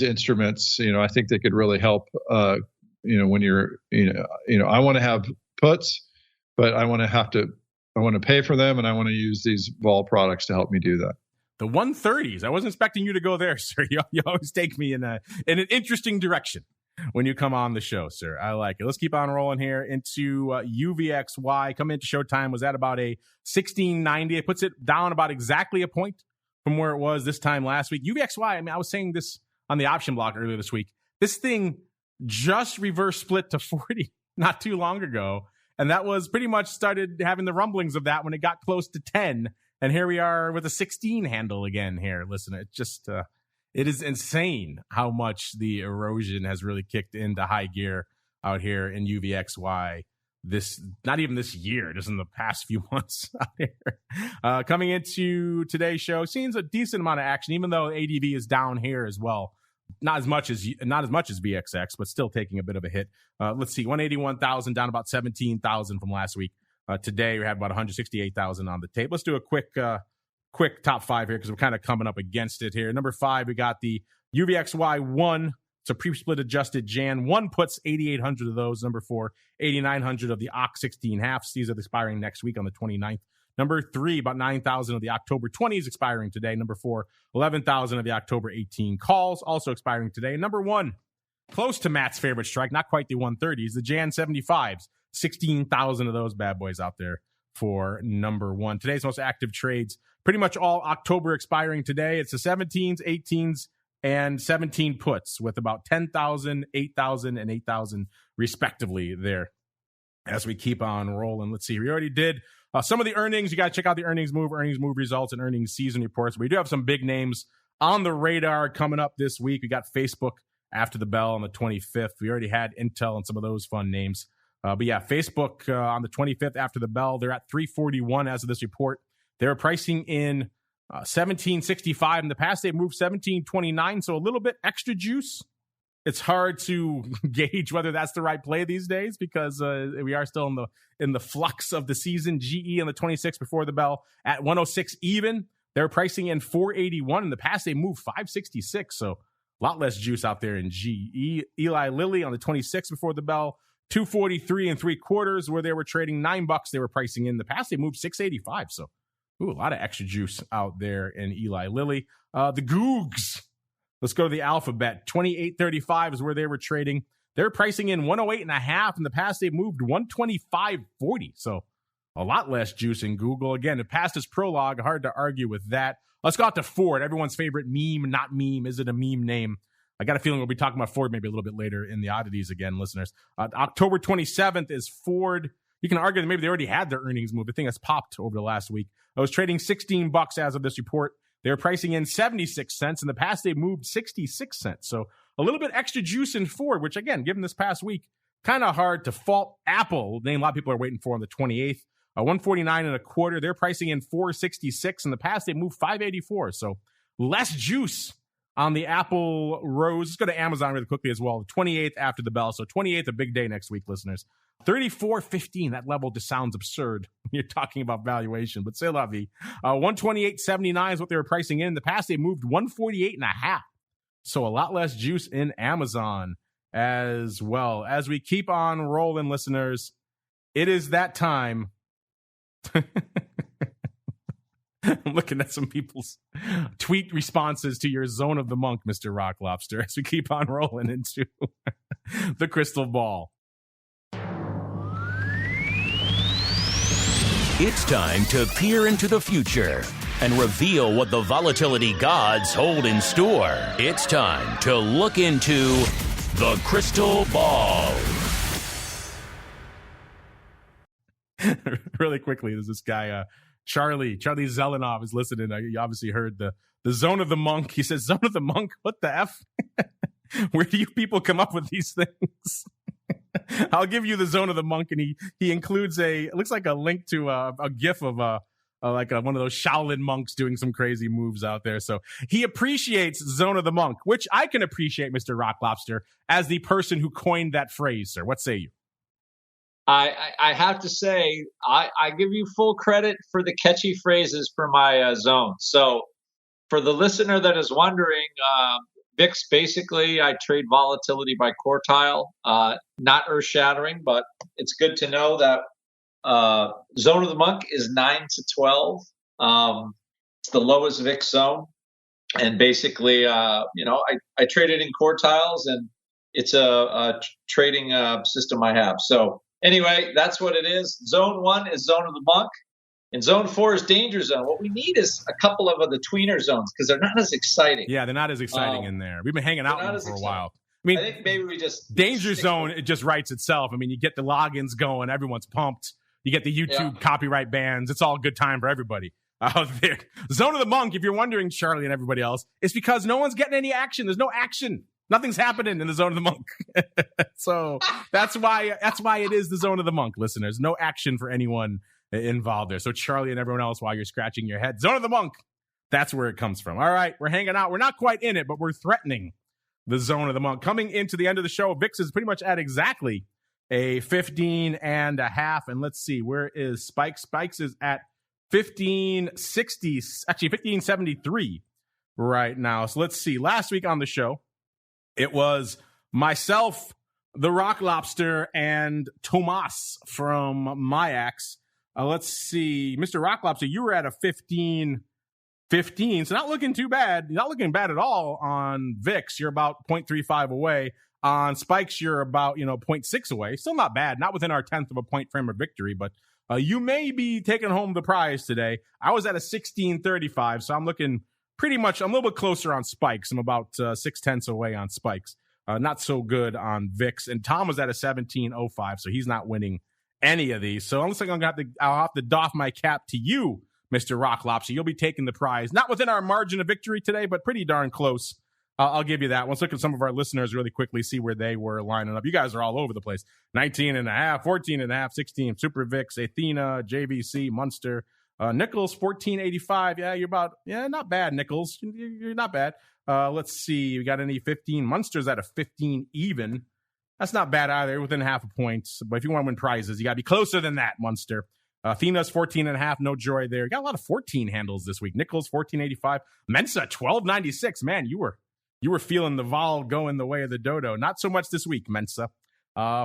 instruments. I think they could really help. When you're I want to have puts, but I want to pay for them, and I want to use these vol products to help me do that. The 130s. I wasn't expecting you to go there, sir. You always take me in an interesting direction when you come on the show, sir. I like it. Let's keep on rolling here into UVXY. Coming into showtime was at about a 1690. It puts it down about exactly a point from where it was this time last week. UVXY, I was saying this on the option block earlier this week. This thing just reverse split to 40 not too long ago. And that was pretty much started having the rumblings of that when it got close to 10. And here we are with a 16 handle again here. Listen, it just, it is insane how much the erosion has really kicked into high gear out here in UVXY. Not even this year, just in the past few months out here. Coming into today's show, seems a decent amount of action, even though ADV is down here as well. Not as much as VXX, but still taking a bit of a hit. Let's see, 181,000 down about 17,000 from last week. Today we had about 168,000 on the tape. Let's do a quick top 5 here because we're kind of coming up against it here. Number 5, we got the UVXY 1. It's a pre-split adjusted Jan 1 puts 8,800 of those. Number 4, 8,900 of the OC 16 halves. These are expiring next week on the 29th. Number 3, about 9,000 of the October 20s expiring today. Number 4, 11,000 of the October 18 calls also expiring today. Number 1, close to Matt's favorite strike, not quite the 130s, the Jan 75s. 16,000 of those bad boys out there for number 1. Today's most active trades, pretty much all October expiring today. It's the 17s, 18s, and 17 puts with about 10,000, 8,000, and 8,000 respectively there. as we keep on rolling. Let's see. We already did some of the earnings. You got to check out the earnings move results, and earnings season reports. We do have some big names on the radar coming up this week. We got Facebook after the bell on the 25th. We already had Intel and some of those fun names. But yeah, Facebook on the 25th after the bell, they're at 341 as of this report. They're pricing in 1765. In the past, they've moved 1729, so a little bit extra juice. It's hard to gauge whether that's the right play these days because we are still in the flux of the season. GE on the 26th before the bell at 106 even. They're pricing in 481. In the past, they moved 566, so a lot less juice out there in GE. Eli Lilly on the 26th before the bell, 243 3/4, where they were trading $9. They were pricing in the past. They moved 685, so a lot of extra juice out there in Eli Lilly. The Googs. Let's go to the alphabet. 28.35 is where they were trading. They're pricing in 108.5. In the past, they moved 125.40. So a lot less juice in Google. Again, the past is prologue. Hard to argue with that. Let's go out to Ford. Everyone's favorite meme, not meme. Is it a meme name? I got a feeling we'll be talking about Ford maybe a little bit later in the oddities again, listeners. October 27th is Ford. You can argue that maybe they already had their earnings move. The thing has popped over the last week. I was trading $16 as of this report. They're pricing in 76 cents. In the past, they moved 66 cents. So a little bit extra juice in Ford, which, again, given this past week, kind of hard to fault Apple. The name a lot of people are waiting for on the 28th. 149.25. They're pricing in 466. In the past, they moved 584. So less juice on the Apple Rose. Let's go to Amazon really quickly as well. 28th after the bell. So 28th, a big day next week, listeners. 34.15. That level just sounds absurd when you're talking about valuation, but c'est la vie. 128.79 is what they were pricing in. In the past, they moved 148.5. So a lot less juice in Amazon as well. As we keep on rolling, listeners, it is that time. I'm looking at some people's tweet responses to your Zone of the Monk, Mr. Rock Lobster, as we keep on rolling into the crystal ball. It's time to peer into the future and reveal what the volatility gods hold in store. It's time to look into the crystal ball. Really quickly, there's this guy, Charlie Zelenov is listening. You obviously heard the Zone of the Monk. He says, Zone of the Monk? What the F? Where do you people come up with these things? I'll give you the Zone of the Monk, and he includes it looks like a link to a GIF of one of those Shaolin monks doing some crazy moves out there. So he appreciates Zone of the Monk, which I can appreciate, Mr. Rock Lobster, as the person who coined that phrase, sir. What say you? I have to say, I give you full credit for the catchy phrases for my zone. So for the listener that is wondering, VIX, basically, I trade volatility by quartile. Not earth-shattering, but it's good to know that Zone of the Monk is 9 to 12. It's the lowest VIX zone. And basically, I trade it in quartiles, and it's a trading system I have. So anyway, that's what it is. Zone 1 is Zone of the Monk. And Zone 4 is Danger Zone. What we need is a couple of the tweener zones because they're not as exciting. Yeah, they're not as exciting in there. We've been hanging out with them for a while. I mean, I think maybe we just Danger Zone, it just writes itself. I mean, you get the logins going, everyone's pumped. You get the YouTube copyright bans. It's all a good time for everybody out there. Zone of the Monk, if you're wondering, Charlie and everybody else, it's because no one's getting any action. There's no action. Nothing's happening in the Zone of the Monk. So that's why it is the Zone of the Monk, listeners. No action for anyone involved there. So Charlie and everyone else, while you're scratching your head, Zone of the Monk, that's where it comes from. All right, we're hanging out. We're not quite in it, but we're threatening the Zone of the Monk. Coming into the end of the show, VIX is pretty much at exactly a 15.5. And let's see, where is Spikes? Spikes is at 1560, actually 1573 right now. So let's see. Last week on the show, it was myself, the Rock Lobster, and Tomas from Mayax. Let's see. Mr. Rock Lobster, you were at a 15.15, so not looking too bad. Not looking bad at all on VIX. You're about 0.35 away. On Spikes, you're about 0.6 away. Still not bad. Not within our 10th of a point frame of victory, but you may be taking home the prize today. I was at a 16.35, so I'm looking pretty much. I'm a little bit closer on Spikes. I'm about 0.6 away on Spikes. Not so good on VIX. And Tom was at a 17.05, so he's not winning any of these. So it looks like I'll have to doff my cap to you, Mr. Rock Lobster. You'll be taking the prize. Not within our margin of victory today, but pretty darn close. I'll give you that. Let's look at some of our listeners really quickly, see where they were lining up. You guys are all over the place. 19.5, 14.5, 16, Super Vix, Athena, JVC, Munster, Nichols, 14.85. Yeah, not bad, Nichols. You're not bad. Let's see. We got any 15? Munster's at a 15 even. That's not bad either, within half a point. But if you want to win prizes, you got to be closer than that, Munster. Athena's 14.5, no joy there. You got a lot of 14 handles this week. Nichols, 14.85. Mensa, 12.96. Man, you were feeling the vol going the way of the dodo. Not so much this week, Mensa.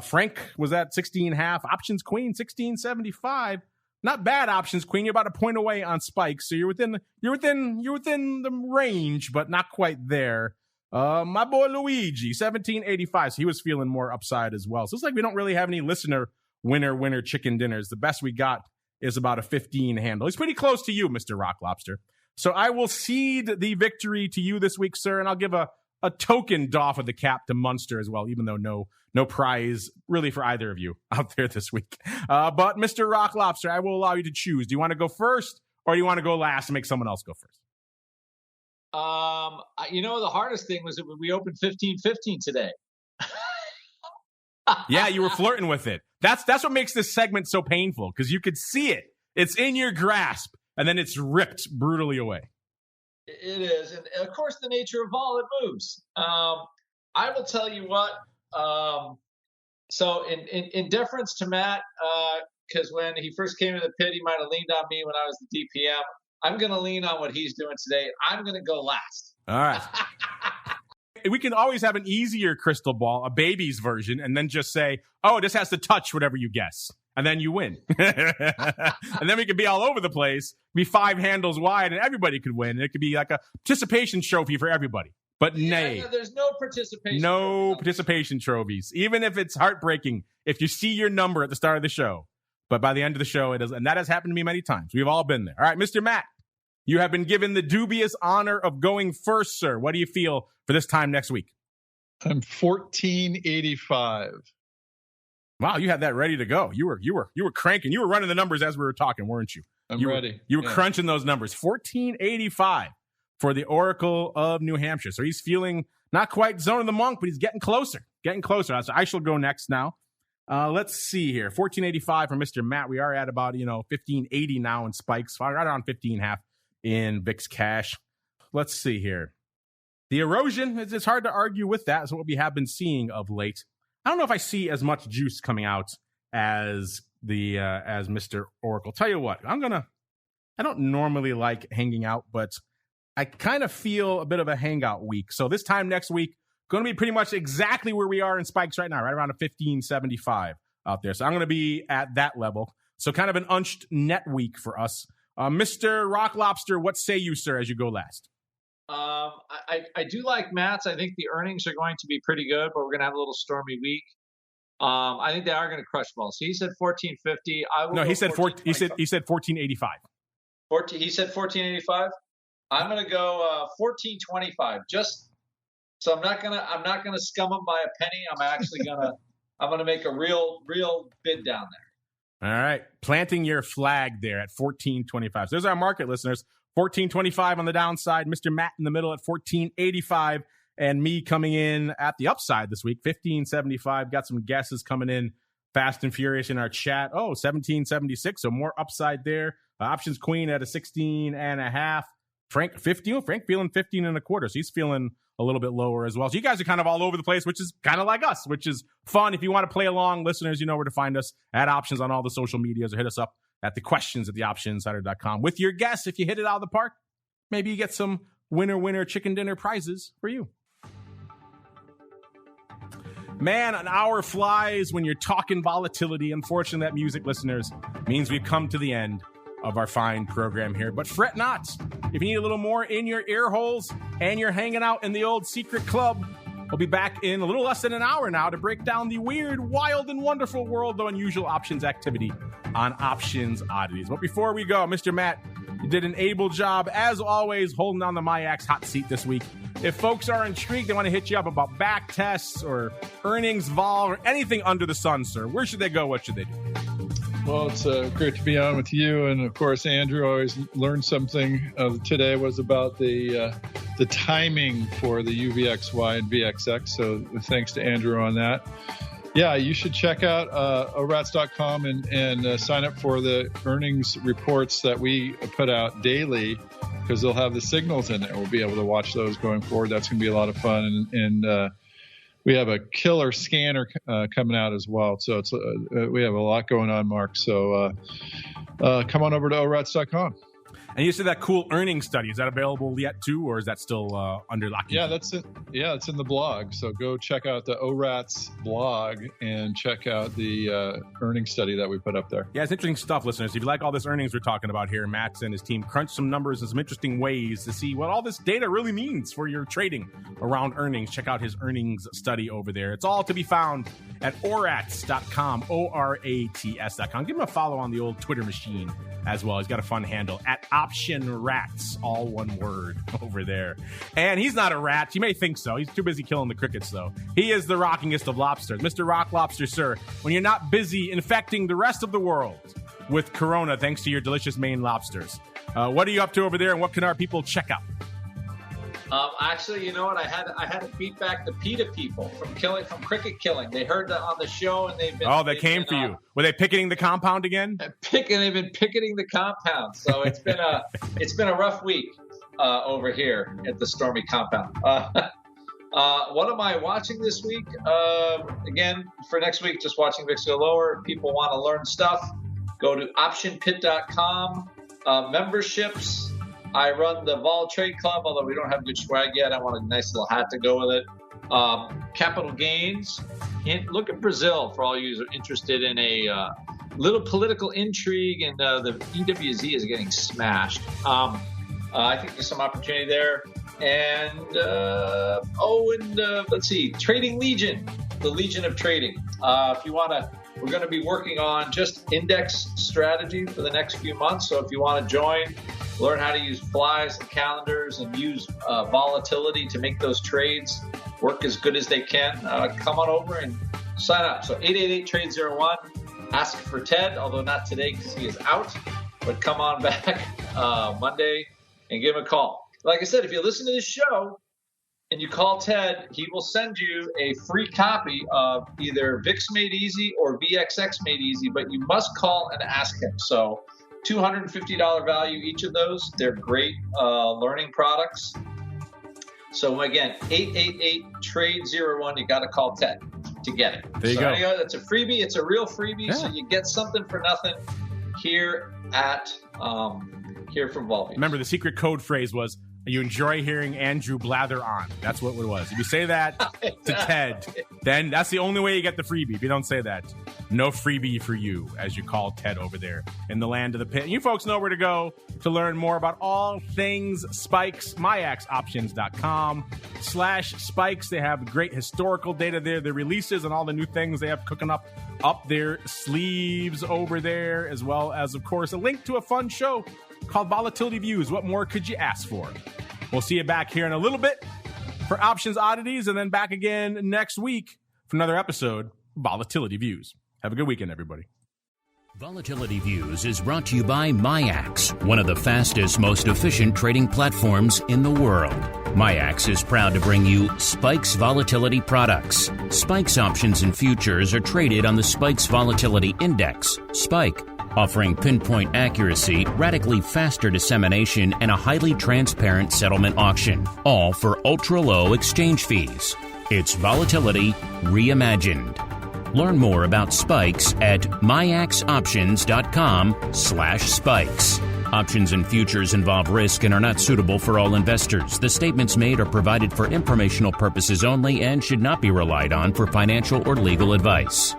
Frank was at 16.5. Options Queen, 16.75. Not bad, Options Queen. You're about a point away on spikes, so you're within the range, but not quite there. My boy Luigi, 17.85. So he was feeling more upside as well. So it's like we don't really have any listener winner chicken dinners. The best we got is about a 15 handle. He's pretty close to you, Mr. Rock Lobster. So I will cede the victory to you this week, sir, and I'll give a token doff of the cap to Munster as well, even though no prize really for either of you out there this week. But Mr. Rock Lobster, I will allow you to choose. Do you want to go first, or do you want to go last and make someone else go first? The hardest thing was that we opened 15-15 today. Yeah, you were flirting with it. That's what makes this segment so painful, because you could see it. It's in your grasp, and then it's ripped brutally away. It is. And of course, the nature of vol, it moves. I will tell you what. So in deference to Matt, because when he first came to the pit, he might have leaned on me when I was the DPM. I'm going to lean on what he's doing today. I'm going to go last. All right. We can always have an easier crystal ball, a baby's version, and then just say, oh, this has to touch whatever you guess. And then you win. And then we could be all over the place, be 5 handles wide, and everybody could win. And it could be like a participation trophy for everybody. But nay. There's no participation. No participation trophies. Even if it's heartbreaking, if you see your number at the start of the show. But by the end of the show, it is, and that has happened to me many times. We've all been there. All right, Mr. Matt, you have been given the dubious honor of going first, sir. What do you feel for this time next week? I'm 14.85. Wow, you had that ready to go. You were cranking. You were running the numbers as we were talking, weren't you? I'm ready. You were crunching those numbers. 14.85 for the Oracle of New Hampshire. So he's feeling not quite zone of the monk, but he's getting closer. So I shall go next now. Let's see here. 14.85 for Mr. Matt. We are at about 15.80 now in spikes. Right around 15.5 in VIX cash. Let's see here. The erosion, it's hard to argue with that. Is what we have been seeing of late. I don't know if I see as much juice coming out as Mr. Oracle. Tell you what, I don't normally like hanging out, but I kind of feel a bit of a hangout week. So this time next week, going to be pretty much exactly where we are in spikes right now, right around a 15.75 out there. So I'm going to be at that level. So kind of an unched net week for us. Mr. Rock Lobster, what say you, sir, as you go last? I do like Matt's. I think the earnings are going to be pretty good, but we're going to have a little stormy week. I think they are going to crush balls. So he said 14.50. No, he said 14.85. He said 14.85. He said 14.85. I'm going to go 14.25. So I'm not gonna scum them by a penny. I'm actually gonna make a real bid down there. All right, planting your flag there at 14.25. So there's our market, listeners. 14.25 on the downside. Mr. Matt in the middle at 14.85, and me coming in at the upside this week, 15.75. Got some guesses coming in fast and furious in our chat. Oh, 17.76. So more upside there. Options Queen at a 16.5. Frank 15. Frank feeling 15.25. So he's feeling a little bit lower as well. So you guys are kind of all over the place, which is kind of like us, which is fun. If you want to play along, listeners, you know where to find us at Options on all the social medias, or hit us up at the questions at theoptionsinsider.com with your guess. If you hit it out of the park, maybe you get some winner chicken dinner prizes for you. Man, an hour flies when you're talking volatility. Unfortunately, that music, listeners, means we've come to the end of our fine program here. But fret not. If you need a little more in your ear holes and you're hanging out in the old secret club, we'll be back in a little less than an hour now to break down the weird, wild, and wonderful world of unusual options activity on Options Oddities. But before we go, Mr. Matt, you did an able job, as always, holding down the MIAX hot seat this week. If folks are intrigued, they want to hit you up about back tests or earnings vol or anything under the sun, sir, where should they go? What should they do? Well, it's great to be on with you. And of course, Andrew, always learned something. Today was about the timing for the UVXY and VXX. So thanks to Andrew on that. Yeah, you should check out orats.com and sign up for the earnings reports that we put out daily, because they'll have the signals in there. We'll be able to watch those going forward. That's going to be a lot of fun. And we have a killer scanner coming out as well. So it's we have a lot going on, Mark. So come on over to orats.com. And you said that cool earnings study. Is that available yet too, or is that still under lock? Yeah, that's it. Yeah, it's in the blog. So go check out the ORATS blog and check out the earnings study that we put up there. Yeah, it's interesting stuff, listeners. If you like all this earnings we're talking about here, Matt's and his team crunched some numbers in some interesting ways to see what all this data really means for your trading around earnings. Check out his earnings study over there. It's all to be found at orats.com, ORATS.com. Give him a follow on the old Twitter machine as well. He's got a fun handle at Option Rats, all one word over there. And he's not a rat. You may think so. He's too busy killing the crickets, though. He is the rockingest of lobsters. Mr. Rock Lobster, sir, when you're not busy infecting the rest of the world with corona thanks to your delicious Maine lobsters. What are you up to over there, and what can our people check out? Actually, you know what? I had to beat back the PETA people from cricket killing. They heard that on the show, and they've been. Oh, they came for you. Were they picketing the compound again? They've been picketing the compound. So it's been a rough week over here at the Stormy compound. What am I watching this week? Again, for next week, just watching VIX go lower. If people want to learn stuff, go to optionpit.com. Memberships. I run the Vol Trade Club, although we don't have good swag yet. I want a nice little hat to go with it. Capital gains. Look at Brazil for all you who are interested in a little political intrigue, and the EWZ is getting smashed. I think there's some opportunity there. And let's see, Trading Legion, the Legion of Trading. If you want to, we're going to be working on just index strategy for the next few months. So if you want to join, learn how to use flies and calendars and use volatility to make those trades work as good as they can, come on over and sign up. So 888-TRADE-01. Ask for Ted, although not today because he is out. But come on back Monday and give him a call. Like I said, if you listen to this show and you call Ted, he will send you a free copy of either VIX Made Easy or VXX Made Easy, but you must call and ask him. So $250 value each of those. They're great learning products. So again, 888-TRADE-01. You got to call Ted to get it. There you go. Anyway, that's a freebie. It's a real freebie. Yeah. So you get something for nothing here at here from Volvius. Remember, the secret code phrase was, you enjoy hearing Andrew blather on. That's what it was. If you say that to Ted, then that's the only way you get the freebie. If you don't say that, no freebie for you as you call Ted over there in the land of the pit. And you folks know where to go to learn more about all things spikes. MyAxOptions.com/spikes. They have great historical data there, the releases and all the new things they have cooking up their sleeves over there, as well as, of course, a link to a fun show called Volatility Views. What more could you ask for? We'll see you back here in a little bit for Options Oddities, and then back again next week for another episode of Volatility Views. Have a good weekend, everybody. Volatility Views is brought to you by MyAx, one of the fastest, most efficient trading platforms in the world. MyAx is proud to bring you Spikes Volatility products. Spikes options and futures are traded on the Spikes Volatility Index, Spike, offering pinpoint accuracy, radically faster dissemination, and a highly transparent settlement auction, all for ultra-low exchange fees. It's volatility reimagined. Learn more about spikes at myaxoptions.com/spikes. Options and futures involve risk and are not suitable for all investors. The statements made are provided for informational purposes only and should not be relied on for financial or legal advice.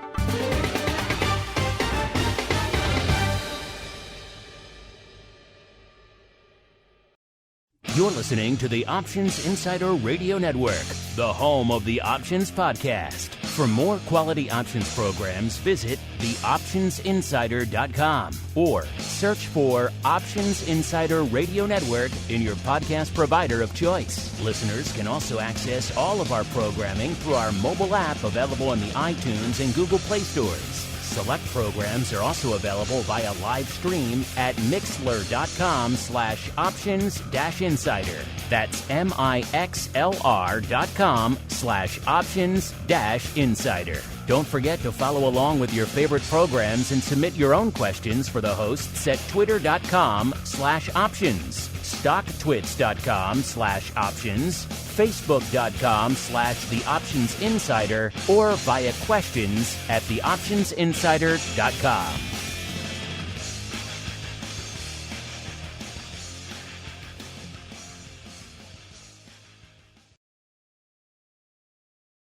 You're listening to the Options Insider Radio Network, the home of the Options Podcast. For more quality options programs, visit theoptionsinsider.com or search for Options Insider Radio Network in your podcast provider of choice. Listeners can also access all of our programming through our mobile app available in the iTunes and Google Play stores. select programs are also available via live stream at mixlr.com/options-insider. That's mixlr.com/options-insider. Don't forget to follow along with your favorite programs and submit your own questions for the hosts at twitter.com/options, stocktwits.com/options, facebook.com/theoptionsinsider, or via questions@theoptionsinsider.com.